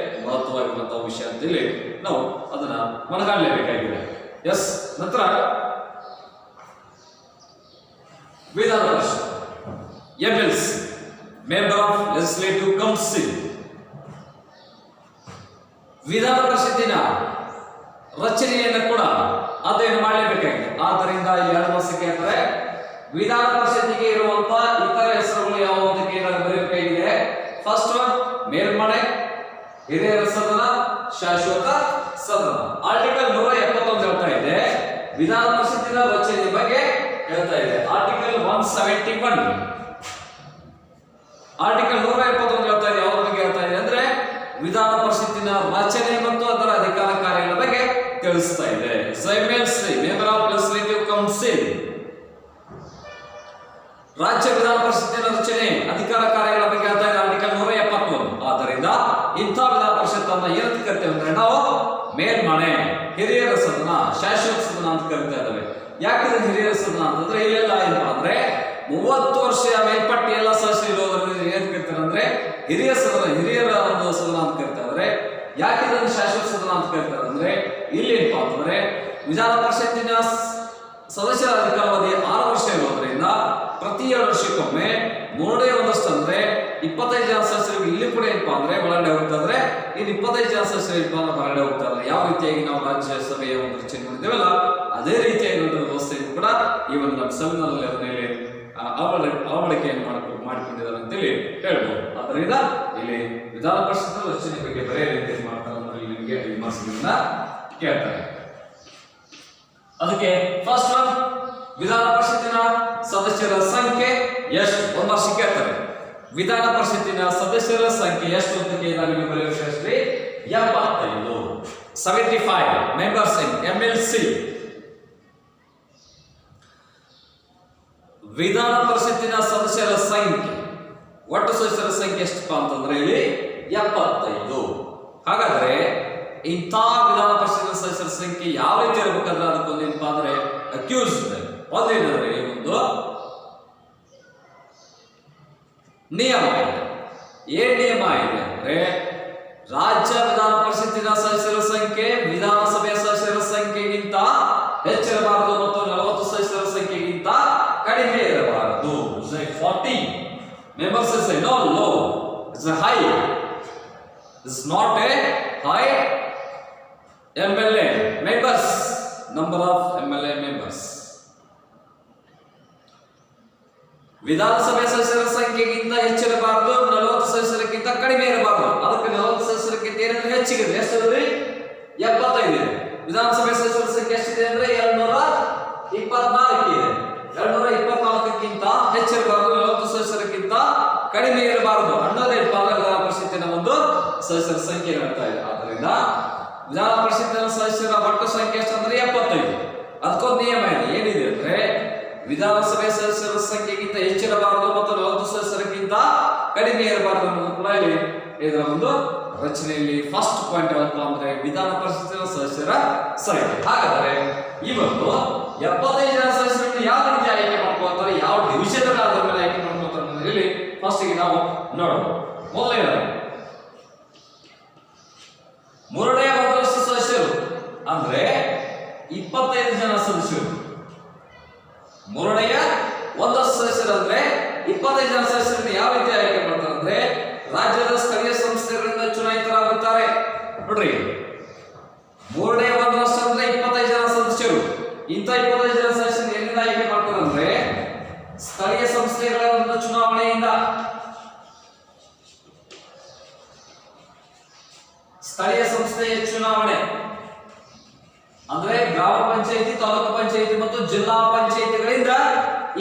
ಮಹತ್ವವಾಗಿರುವಂತಹ ವಿಷಯ ಅಂತ ಹೇಳಿ ನಾವು ಅದನ್ನ ಮನಗಾಣಲೇಬೇಕಾಗಿದೆ. ಎಸ್, ನಂತರ Vidhana Parishat MLC member of legislative council. ವಿಧಾನ ಪರಿಷತ್ತಿನ ರಚನೆಯನ್ನು ಕೂಡ ಅಧ್ಯಯನ ಮಾಡಲೇಬೇಕಾಗಿದೆ. ಆದ್ದರಿಂದ 2 ಮಾರ್ಕ್ಸ್ಗೆ ಹೇಳ್ತಾರೆ ವಿಧಾನ ಪರಿಷತ್ತಿಗೆ ಇರುವಂತಹ ಇತರ ಹೆಸರುಗಳು ಯಾವುವು ಅಂತ ಬರೆಯಬೇಕಾಗಿದೆ. ಫಸ್ಟ್ ಒನ್ ಮೇಲ್ಮನೆ, ಹಿರಿಯರ ಸದನ, ಶಾಶ್ವತ ಸದನ. ಆರ್ಟಿಕಲ್ 171 ಹೇಳ್ತಾ ಇದೆ ವಿಧಾನ ಪರಿಷತ್ತಿನ ರಚನೆ ಬಗ್ಗೆ ಹೇಳ್ತಾ ಇದೆ. ಆರ್ಟಿಕಲ್ 171 ಆರ್ಟಿಕಲ್ 171 ಹೇಳ್ತಾ ಇದೆ ಯಾವುದ್ರ ಬಗ್ಗೆ ಹೇಳ್ತಾ ಇದೆ ಅಂದ್ರೆ ವಿಧಾನ ಪರಿಷತ್ತಿನ ರಚನೆ ಮತ್ತು ಅದರ ಅಧಿಕಾರ ಕಾರ್ಯಗಳ ಬಗ್ಗೆ ತಿಳಿಸ್ತಾ ಇದೆ. ಮೆಂಬರ್ ಆಫ್ ಲೆಜಿಸ್ಲೇಟಿವ್ ಕೌನ್ಸಿಲ್ ರಾಜ್ಯ ವಿಧಾನ ಪರಿಷತ್ತಿನ ರಚನೆ ಅಧಿಕಾರ ಕಾರ್ಯಗಳ ಬಗ್ಗೆ ಹೇಳ್ತಾ ಇದೆ ಆರ್ಟಿಕಲ್ 171. ಆದ್ದರಿಂದ ಇಂಥ ವಿಧಾನ ಪರಿಷತ್ತನ್ನ ಏನಂತ ಕರಿತೇವೆ ಅಂದ್ರೆ ನಾವು ಮೇಲ್ಮನೆ, ಹಿರಿಯರ ಸದನ, ಶಾಶ್ವತ ಸದನ ಅಂತ ಕರಿತಾ ಇದ್ದೇವೆ. ಯಾಕಂದ್ರೆ ಹಿರಿಯರ ಸದನ ಅಂತಂದ್ರೆ ಇಲ್ಲೆಲ್ಲ ಏನಪ್ಪಾ ಅಂದ್ರೆ 30 ವರ್ಷ ಮೇಲ್ಪಟ್ಟ ಎಲ್ಲ ಸದಸ್ಯರು ಇರೋದ್ರಿಂದ ಏನ್ ಕರಿತಾರೆ ಅಂದ್ರೆ ಹಿರಿಯ ಸದನ, ಹಿರಿಯರ ಒಂದು ಸದನ ಅಂತ ಕರಿತಾ ಇದ್ದಾರೆ. ಯಾಕೆ ಇದನ್ನು ಶಾಶ್ವತ ಸದನ ಅಂತ ಕರಿತಾರೆ ಅಂದ್ರೆ ಇಲ್ಲಿ ಏನಪ್ಪಾ ಅಂತಂದ್ರೆ ವಿಧಾನ ಪರಿಷತ್ತಿನ ಸದಸ್ಯರ ಅಧಿಕಾರಾವಧಿ 6 ವರ್ಷ ಇರೋದ್ರಿಂದ ಪ್ರತಿ 2 ವರ್ಷಕ್ಕೊಮ್ಮೆ 3ನೇ ಒಂದಷ್ಟು ಅಂದ್ರೆ 25 ಜನ ಸದಸ್ಯರಿಗೆ ಇಲ್ಲಿ ಕೂಡ ಏನಪ್ಪಾ ಅಂದ್ರೆ ಒಳಗಡೆ ಹೋಗ್ತಾ ಇದ್ರೆ ಇನ್ನು 25 ಜನ ಸದಸ್ಯರು ಹೊರಗಡೆ ಹೋಗ್ತಾ ಇದ್ದಾರೆ. ಯಾವ ರೀತಿಯಾಗಿ ನಾವು ರಾಜ್ಯಸಭೆಯ ಒಂದು ರಚನೆ ಮಾಡಿದ್ದೇವಲ್ಲ ಅದೇ ರೀತಿಯಾಗಿರುವಂತಹ ವ್ಯವಸ್ಥೆಯನ್ನು ಕೂಡ ಈ ಒಂದು ನಮ್ಮ ಸಂವಿಧಾನದಲ್ಲಿ ಅದರ ಮೇಲೆ ಅಳವಡಿಕೆಯನ್ನು ಮಾಡಿಕೊಂಡಿದ್ದಾರೆ ಅಂತೇಳಿ ಹೇಳ್ಬೋದು. ಆದ್ದರಿಂದ ಇಲ್ಲಿ ವಿಧಾನ ಪರಿಷತ್ ರಚನೆ ಬಗ್ಗೆ ಬರೆಯ ರೀತಿ ಮಾಡ್ತಾರೆ ಅಂದ್ರೆ ಇಲ್ಲಿ ನಿಮಗೆ ವಿಮರ್ಶೆಗಳನ್ನ ಕೇಳ್ತಾರೆ. ಅದಕ್ಕೆ ಫಸ್ಟ್ ಒನ್ ವಿಧಾನ ಪರಿಷತ್ತಿನ ಸದಸ್ಯರ ಸಂಖ್ಯೆ ಎಷ್ಟು 1 ವರ್ಷ ಕೇಳ್ತಾರೆ. ವಿಧಾನ ಪರಿಷತ್ತಿನ ಸದಸ್ಯರ ಸಂಖ್ಯೆ ಎಷ್ಟು ಅಂತ ಕೇಳಿದಾಗ ನೀವು ಬರೆಯುವಷ್ಟೇ 75 ಮೆಂಬರ್ಸ್ ಇನ್ MLC. ವಿಧಾನ ಪರಿಷತ್ತಿನ ಸದಸ್ಯರ ಸಂಖ್ಯೆ ಒಟ್ಟು ಸದಸ್ಯರ ಸಂಖ್ಯೆ ಎಷ್ಟಪ್ಪ ಅಂತಂದ್ರೆ ಇಲ್ಲಿ 75. ಹಾಗಾದ್ರೆ ಇಂಥ ವಿಧಾನ ಪರಿಷತ್ತಿನ ಸದಸ್ಯರ ಸಂಖ್ಯೆ ಯಾವ ರೀತಿ ಇರಬೇಕಂದ್ರೆ ಅದಕ್ಕೊಂದು ಏನಪ್ಪಾ ಅಂದ್ರೆ ಅಕ್ಯೂಸ್ ಒಂದೇನಂದ್ರೆ ಒಂದು ನಿಯಮ ಇದೆ. ಏನ್ ನಿಯಮ ಇದೆ ಅಂದ್ರೆ ರಾಜ್ಯ ವಿಧಾನ ಪರಿಷತ್ತಿನ ಸದಸ್ಯರ ಸಂಖ್ಯೆ ವಿಧಾನಸಭೆಯ ಸದಸ್ಯರ ಸಂಖ್ಯೆಗಿಂತ ಹೆಚ್ಚಿರಬಾರದು ಮತ್ತು 40 ಸದಸ್ಯರ ಸಂಖ್ಯೆಗಿಂತ ಕಡಿಮೆ ಇರಬಾರದು. 40 members is no low, it's a high, it's not a high MLA members, number of MLA members. ವಿಧಾನಸಭೆ ಸದಸ್ಯರ ಸಂಖ್ಯೆಗಿಂತ ಹೆಚ್ಚಿರಬಾರದು, 40 ಸದಸ್ಯರಿಗಿಂತ ಕಡಿಮೆ ಇರಬಾರದು. ಅದಕ್ಕೆ 40 ಸದಸ್ಯರಿಗಿಂತ ಏನಾದ್ರೆ ಹೆಚ್ಚಿಗಿದೆ. ಎಷ್ಟಿದೆ? 75 ಇದೆ. ವಿಧಾನಸಭೆ ಸದಸ್ಯರ ಸಂಖ್ಯೆ ಎಷ್ಟಿದೆ ಅಂದ್ರೆ 224 ಇದೆ. 224ಕ್ಕಿಂತ ಹೆಚ್ಚಿರಬಾರದು, 40 ಸದಸ್ಯರಿಗಿಂತ ಕಡಿಮೆ ಇರಬಾರದು ಅನ್ನೋದೇ ವಿಧಾನ ಪರಿಷತ್ತಿನ ಒಂದು ಸದಸ್ಯರ ಸಂಖ್ಯೆ ಹೇಳ್ತಾ ಇದೆ. ಆದ್ದರಿಂದ ವಿಧಾನ ಪರಿಷತ್ತಿನ ಸದಸ್ಯರ ಒಟ್ಟು ಸಂಖ್ಯೆ ಎಷ್ಟಂದ್ರೆ 75. ಅದಕ್ಕೊಂದು ನಿಯಮ ಇದೆ. ಏನಿದೆ ಅಂದ್ರೆ ವಿಧಾನಸಭೆ ಸದಸ್ಯರ ಸಂಖ್ಯೆಗಿಂತ ಹೆಚ್ಚಿರಬಾರದು ಮತ್ತು 40 ಸದಸ್ಯರಿಗಿಂತ ಕಡಿಮೆ ಇರಬಾರದು ಅನ್ನೋದು ಕೂಡ ಇಲ್ಲಿ ಇದರ ಒಂದು ರಚನೆಯಲ್ಲಿ ಫಸ್ಟ್ ಪಾಯಿಂಟ್ ಯಾವಪ್ಪ ಅಂದ್ರೆ ವಿಧಾನ ಪರಿಷತ್ತಿನ ಸದಸ್ಯರ ಸಂಖ್ಯೆ. ಹಾಗಾದ್ರೆ ಇವತ್ತು 75 ಜನ ಸದಸ್ಯರನ್ನು ಯಾವ ರೀತಿ ಆಯ್ಕೆ ಮಾಡ್ಕೊಳ್ತಾರೆ, ಯಾವ ಡಿವಿಷನ್ ಆಧಾರದ ಮೇಲೆ ಆಯ್ಕೆ ಮಾಡ್ಕೊಳ್ತಾರೆ ಅನ್ನೋದು ಇಲ್ಲಿ ಫಸ್ಟ್ ಗೆ ನಾವು ನೋಡೋಣ. ಮೊದಲನೇದಾಗಿ ಮೂರನೆಯ ಒಂದಷ್ಟು ಸದಸ್ಯರಂದ್ರೆ 25 ಜನ ಸದಸ್ಯರನ್ನು ಯಾವ ರೀತಿ ಆಯ್ಕೆ ಮಾಡ್ತಾರೆ ಅಂದ್ರೆ ರಾಜ್ಯದ ಸ್ಥಳೀಯ ಸಂಸ್ಥೆಗಳಿಂದ ಚುನಾಯಿತರಾಗುತ್ತಾರೆ. ನೋಡ್ರಿ, ಮೂರನೇ ಒಂದಷ್ಟು ಅಂದ್ರೆ 25 ಜನ ಸದಸ್ಯರು. ಇಂಥ 25 ಜನ ಸದಸ್ಯರನ್ನು ಎಲ್ಲಿಂದ ಆಯ್ಕೆ ಮಾಡ್ತಾರೆ ಅಂದ್ರೆ ಸ್ಥಳೀಯ ಸಂಸ್ಥೆಗಳ ಒಂದು ಚುನಾವಣೆಯಿಂದ. ಸ್ಥಳೀಯ ಸಂಸ್ಥೆಯ ಚುನಾವಣೆ ಅಂದ್ರೆ ಗ್ರಾಮ ಪಂಚಾಯಿತಿ, ತಾಲೂಕು ಪಂಚಾಯಿತಿ ಮತ್ತು ಜಿಲ್ಲಾ ಪಂಚಾಯಿತಿಗಳಿಂದ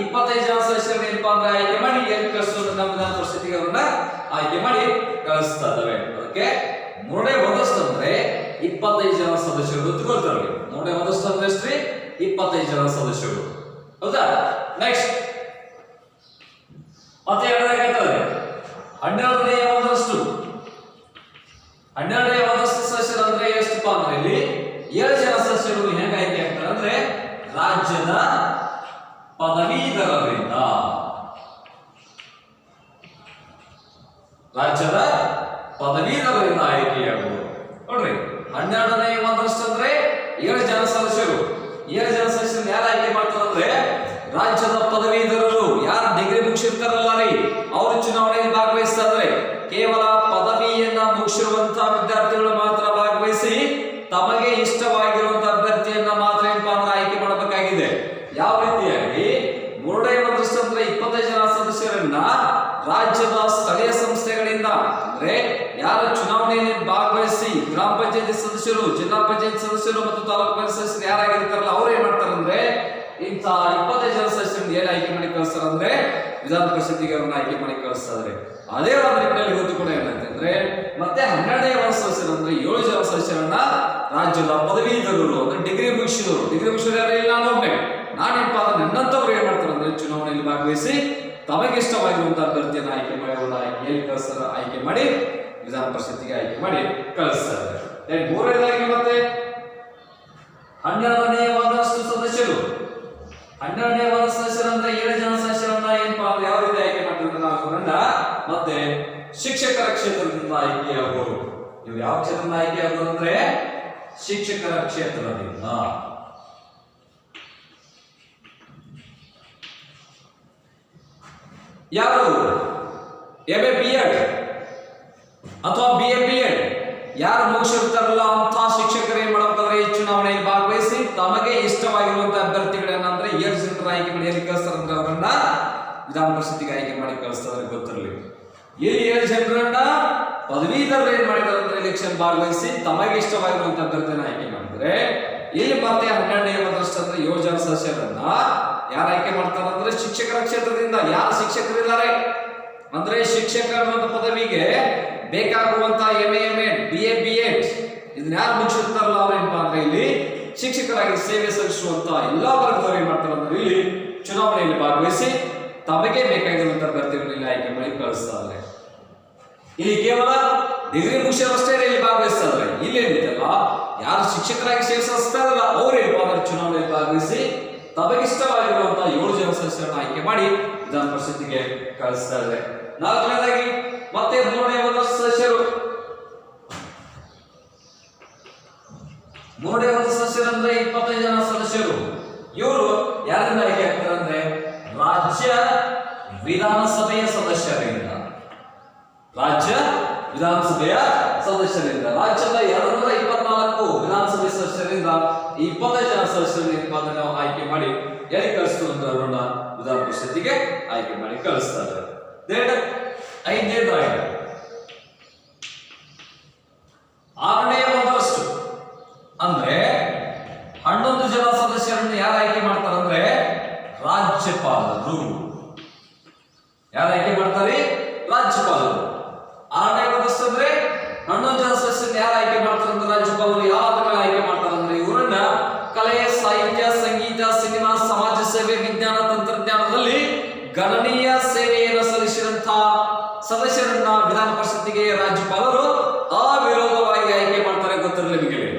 25 ಜನ ಸದಸ್ಯರನ್ನು ಏನಪ್ಪಾ ಅಂದ್ರೆ ಆಯ್ಕೆ ಮಾಡಿ ಎಲ್ಲಿ ಕಳಿಸೋದು ನಮ್ಮ ವಿಧಾನ ಪರಿಷತ್ತಿಗೆ ಅವರನ್ನ ಆಯ್ಕೆ ಮಾಡಿ ಕಳಿಸ್ತಾ ಇದ್ದಾವೆ. ಅದಕ್ಕೆ ಮೂರನೇ ಒಂದಷ್ಟು ಅಂದ್ರೆ 25 ಜನ ಸದಸ್ಯರು ತಗೊಳ್ತಾರೆ. ಮೂರನೇ ಒಂದಷ್ಟು ಅಂದ್ರೆ ಎಷ್ಟ್ರಿ? 25 ಜನ ಸದಸ್ಯರು. ಹೌದಾ? ನೆಕ್ಸ್ಟ್ ಮತ್ತೆ ಹೇಳಬೇಕಾಗ್ತದೆ 12ನೇ ಒಂದಷ್ಟು. 12ನೇ ಒಂದಷ್ಟು ಸದಸ್ಯರು ಅಂದ್ರೆ ಎಷ್ಟಪ್ಪ ಅಂದ್ರೆ ಇಲ್ಲಿ 7 ಜನ ಸದಸ್ಯರು ಹೆಂಗ ಆಯ್ಕೆ ಆಗ್ತಾರೆ ಅಂದ್ರೆ ರಾಜ್ಯದ ಪದವೀಧರರಿಂದ. ರಾಜ್ಯದ ಪದವೀಧರರಿಂದ ಆಯ್ಕೆಯಾಗುವುದು. ನೋಡ್ರಿ, 12ನೇ ಒಂದಷ್ಟು ಅಂದ್ರೆ 7 ಜನ ಸದಸ್ಯರು. 7 ಜನ ಸದಸ್ಯರು ಯಾರು ಆಯ್ಕೆ ಮಾಡ್ತಾರೆ ಅಂದ್ರೆ ರಾಜ್ಯದ ಪದವೀಧರರು. ಯಾರು ಡಿಗ್ರಿ ಮುಗಿಸಿರ್ತಾರಲ್ಲ ರೀ, ಅವರು ಚುನಾವಣೆಯಲ್ಲಿ ಭಾಗವಹಿಸ್ತಾ ಇದ್ದಾರೆ. ಕೇವಲ ಪದವಿಯನ್ನ ಮುಗಿಸಿರುವಂತಹ ವಿದ್ಯಾರ್ಥಿಗಳು ಮಾತ್ರ ಭಾಗವಹಿಸಿ ತಮಗೆ ಇಷ್ಟವಾಗಿರುವಂತಹ ಅಭ್ಯರ್ಥಿಯನ್ನ ಮಾತ್ರ ಏನಪ್ಪಾ ಅಂದ್ರೆ ಆಯ್ಕೆ ಮಾಡಬೇಕಾಗಿದೆ. ಯಾವ ರೀತಿಯಾಗಿ ಮೂರನೇ ಒಂದಷ್ಟು ಅಂದ್ರೆ 25 ಜನ ಸದಸ್ಯರನ್ನ ರಾಜ್ಯದ ಸ್ಥಳೀಯ ಸಂಸ್ಥೆಗಳಿಂದ ಅಂದ್ರೆ ಯಾರು ಚುನಾವಣೆಯಲ್ಲಿ ಭಾಗವಹಿಸಿ ಗ್ರಾಮ ಪಂಚಾಯತಿ ಸದಸ್ಯರು, ಜಿಲ್ಲಾ ಪಂಚಾಯತ್ ಸದಸ್ಯರು ಮತ್ತು ತಾಲೂಕು ಪಂಚಾಯತ್ ಸದಸ್ಯರು ಯಾರಾಗಿರ್ತಾರಲ್ಲ ಅವ್ರು ಏನ್ ಮಾಡ್ತಾರೆ ಅಂದ್ರೆ ಇಂಥ 25 ಜನ ಸದಸ್ಯರನ್ನ ಏನ್ ಆಯ್ಕೆ ಮಾಡಿ ಕಳಿಸ್ತಾರೆ ಅಂದ್ರೆ ವಿಧಾನ ಪರಿಷತ್ತಿಗೆ ಅವ್ರನ್ನ ಆಯ್ಕೆ ಮಾಡಿ ಕಳಿಸ್ತಾ ಇದ್ದಾರೆ. ಅದೇ ಒಂದು ನಿಟ್ಟಿನಲ್ಲಿ ಇವತ್ತು ಕೂಡ ಏನಂತಂದ್ರೆ ಮತ್ತೆ 12ನೇ ಸದಸ್ಯರು ಅಂದ್ರೆ 7 ಜನ ಸದಸ್ಯರನ್ನ ರಾಜ್ಯದ ಪದವೀಧರರು ಅಂದ್ರೆ ಡಿಗ್ರಿ ಮುಗಿಸಿದವರು. ಡಿಗ್ರಿ ಮುಗಿಸಿದ್ರು ಯಾರು ಇಲ್ಲ, ನಾನೇನಪ್ಪ ಅಂದ್ರೆ ನನ್ನಂತವ್ರು ಏನ್ ಮಾಡ್ತಾರೆ ಅಂದ್ರೆ ಚುನಾವಣೆಯಲ್ಲಿ ಭಾಗವಹಿಸಿ ತಮಗೆ ಇಷ್ಟವಾಗಿರುವಂತಹ ಅಭ್ಯರ್ಥಿಯನ್ನು ಆಯ್ಕೆ ಮಾಡಿ ಅವ್ರನ್ನ ಆಯ್ಕೆ ಮಾಡಿ ವಿಧಾನ ಪರಿಷತ್ತಿಗೆ ಆಯ್ಕೆ ಮಾಡಿ ಕಳಿಸ್ತಾರೆ. ಮೂರನೇದಾಗಿ ಮತ್ತೆ 12ನೇ ಒಂದಷ್ಟು ಸದಸ್ಯರು. 12ನೇ ಒಂದು ಸದಸ್ಯರು ಅಂದ್ರೆ 7 ಜನ ಸದಸ್ಯರನ್ನ ಏನಪ್ಪಾ ಅಂದ್ರೆ ಯಾವ ರೀತಿ ಆಯ್ಕೆ ಮಾಡ್ತಾರೆ ನಾವು ಮತ್ತೆ ಶಿಕ್ಷಕರ ಕ್ಷೇತ್ರದಿಂದ ಆಯ್ಕೆಯಾಗುವರು. ಇವು ಯಾವ ಕ್ಷೇತ್ರದಿಂದ ಆಯ್ಕೆಯಾಗುವುದು ಅಂದ್ರೆ ಶಿಕ್ಷಕರ ಕ್ಷೇತ್ರದಿಂದ. ಯಾರು MA BEd ಅಥವಾ BA BEd ಯಾರು ಮುಗಿಸಿರ್ತಾರಲ್ಲ ಅಂತ ಶಿಕ್ಷಕರು ಏನ್ ಮಾಡ್ತಾರೆ ಚುನಾವಣೆಯಲ್ಲಿ ಭಾಗವಹಿಸಿ ತಮಗೆ ಇಷ್ಟವಾಗಿರುವಂತಹ ಅಭ್ಯರ್ಥಿಗಳನ್ನ ಅಂದ್ರೆ 7 ಜನರ ಆಯ್ಕೆ ಮಾಡಿ ಎಲ್ಲಿ ಕಳಿಸ್ತಾರೆ ಅಂದ್ರೆ ಅವರನ್ನ ವಿಧಾನ ಪರಿಷತ್ತಿಗೆ ಆಯ್ಕೆ ಮಾಡಿ ಕಳಿಸ್ತಾರೆ. ಗೊತ್ತಿರಲಿ, ಇಲ್ಲಿ 7 ಜನರನ್ನ ಪದವೀಧರರು ಏನ್ ಮಾಡಿದಾರೆ ಅಂದ್ರೆ ಎಲೆಕ್ಷನ್ ಭಾಗವಹಿಸಿ ತಮಗೆ ಇಷ್ಟವಾಗಿರುವಂತಹ ಅಭ್ಯರ್ಥಿಯನ್ನು ಆಯ್ಕೆ ಮಾಡಿದ್ರೆ ಇಲ್ಲಿ ಮತ್ತೆ 12ನೇ ಒಂದಷ್ಟು ಅಂದ್ರೆ 7 ಜನ ಸದಸ್ಯರನ್ನ ಯಾರು ಆಯ್ಕೆ ಮಾಡ್ತಾರೆ ಅಂದ್ರೆ ಶಿಕ್ಷಕರ ಕ್ಷೇತ್ರದಿಂದ. ಯಾರು ಶಿಕ್ಷಕರಿದ್ದಾರೆ ಅಂದ್ರೆ ಶಿಕ್ಷಕರ ಒಂದು ಪದವಿಗೆ ಬೇಕಾಗುವಂತಹ MA MAd BA BEd ಇದನ್ನ ಯಾರು ಮುಗಿಸಿರ್ತಾರಲ್ಲ ಅವ್ರು ಏನಪ್ಪಾ ಅಂದ್ರೆ ಇಲ್ಲಿ ಶಿಕ್ಷಕರಾಗಿ ಸೇವೆ ಸಲ್ಲಿಸುವಂತ ಎಲ್ಲಾ ವರ್ಗದವರು ಏನ್ ಮಾಡ್ತಾರೆ ಅಂದ್ರೆ ಇಲ್ಲಿ ಚುನಾವಣೆಯಲ್ಲಿ ಭಾಗವಹಿಸಿ ತಮಗೆ ಬೇಕಾಗಿರುವಂತಹ ಅಭ್ಯರ್ಥಿಗಳನ್ನ ಆಯ್ಕೆ ಮಾಡಿ ಕಳಿಸ್ತಾರೆ. ಇಲ್ಲಿ ಕೇವಲ ಡಿಗ್ರಿ ಮುಗಿಸಿದವರಷ್ಟೇ ಇಲ್ಲಿ ಭಾಗವಹಿಸ್ತಾ ಇದ್ದಾರೆ. ಇಲ್ಲಿ ಏನಿತ್ತಲ್ಲ ಯಾರು ಶಿಕ್ಷಕರಾಗಿ ಸೇವೆ ಸಲ್ಲಿಸ್ತಾರಲ್ಲ ಅವ್ರು ಏನಪ್ಪಾ ಅಂದ್ರೆ ಚುನಾವಣೆಯಲ್ಲಿ ಭಾಗವಹಿಸಿ ತಮಗಿಷ್ಟವಾಗಿರುವಂತಹ 7 ಜನ ಸದಸ್ಯರನ್ನು ಆಯ್ಕೆ ಮಾಡಿ ವಿಧಾನ ಪರಿಷತ್ತಿಗೆ ಕಳಿಸ್ತಾ ಇದ್ದಾರೆ. ನಾಲ್ಕನೇದಾಗಿ ಮತ್ತೆ 3ನೇ ಒಂದಷ್ಟು ಸದಸ್ಯರು. 3ನೇ ಒಂದು ಸದಸ್ಯರು ಅಂದ್ರೆ 25 ಜನ ಸದಸ್ಯರು. ಇವರು ಯಾರಿಂದ ಆಯ್ಕೆ ಆಗ್ತಾರೆ ಅಂದ್ರೆ ರಾಜ್ಯ ವಿಧಾನಸಭೆಯ ಸದಸ್ಯರಿಂದ. ರಾಜ್ಯ ವಿಧಾನಸಭೆಯ ಸದಸ್ಯರಿಂದ ರಾಜ್ಯದ 224 ವಿಧಾನಸಭೆ ಸದಸ್ಯರಿಂದ 25 ಜನ ಸದಸ್ಯರನ್ನ ನಾವು ಆಯ್ಕೆ ಮಾಡಿ ಎಲ್ಲಿ ಕಳಿಸ್ತು ಅಂದ್ರೆ ಅವರನ್ನ ವಿಧಾನ ಪರಿಷತ್ತಿಗೆ ಆಯ್ಕೆ ಮಾಡಿ ಕಳಿಸ್ತಾರೆ. 5ನೇದಾಗಿ 6ನೇ ಒಂದಷ್ಟು ಅಂದ್ರೆ 11 ಜನ ಸದಸ್ಯರನ್ನು ಯಾರು ಆಯ್ಕೆ ಮಾಡ್ತಾರೆ ಅಂದ್ರೆ ರಾಜ್ಯಪಾಲರು. ಯಾರು ಆಯ್ಕೆ ಮಾಡ್ತಾರೆ? ರಾಜ್ಯಪಾಲರು. 6ನೇ ಒಂದಷ್ಟು ಅಂದ್ರೆ 11 ಜನ ಸದಸ್ಯರನ್ನು ಯಾರು ಆಯ್ಕೆ ಮಾಡ್ತಾರೆ ಅಂದ್ರೆ ರಾಜ್ಯಪಾಲರು. ಯಾವ ಆಯ್ಕೆ ಮಾಡ್ತಾರೆ ಅಂದ್ರೆ ಇವರನ್ನ ಕಲೆ, ಸಾಹಿತ್ಯ, ಸಂಗೀತ, ಸಿನಿಮಾ, ಸಮಾಜ ಸೇವೆ, ವಿಜ್ಞಾನ, ತಂತ್ರಜ್ಞಾನದಲ್ಲಿ ಗಣನೀಯ ಸೇವೆಯನ್ನು ಸಲ್ಲಿಸಿದಂತಹ ಸದಸ್ಯರನ್ನ ವಿಧಾನ ಪರಿಷತ್ತಿಗೆ ರಾಜ್ಯಪಾಲರು ಅವಿರೋಧವಾಗಿ ಆಯ್ಕೆ ಮಾಡ್ತಾರೆ. ಗೊತ್ತಿರಲಿ ನಿಮಗೆ.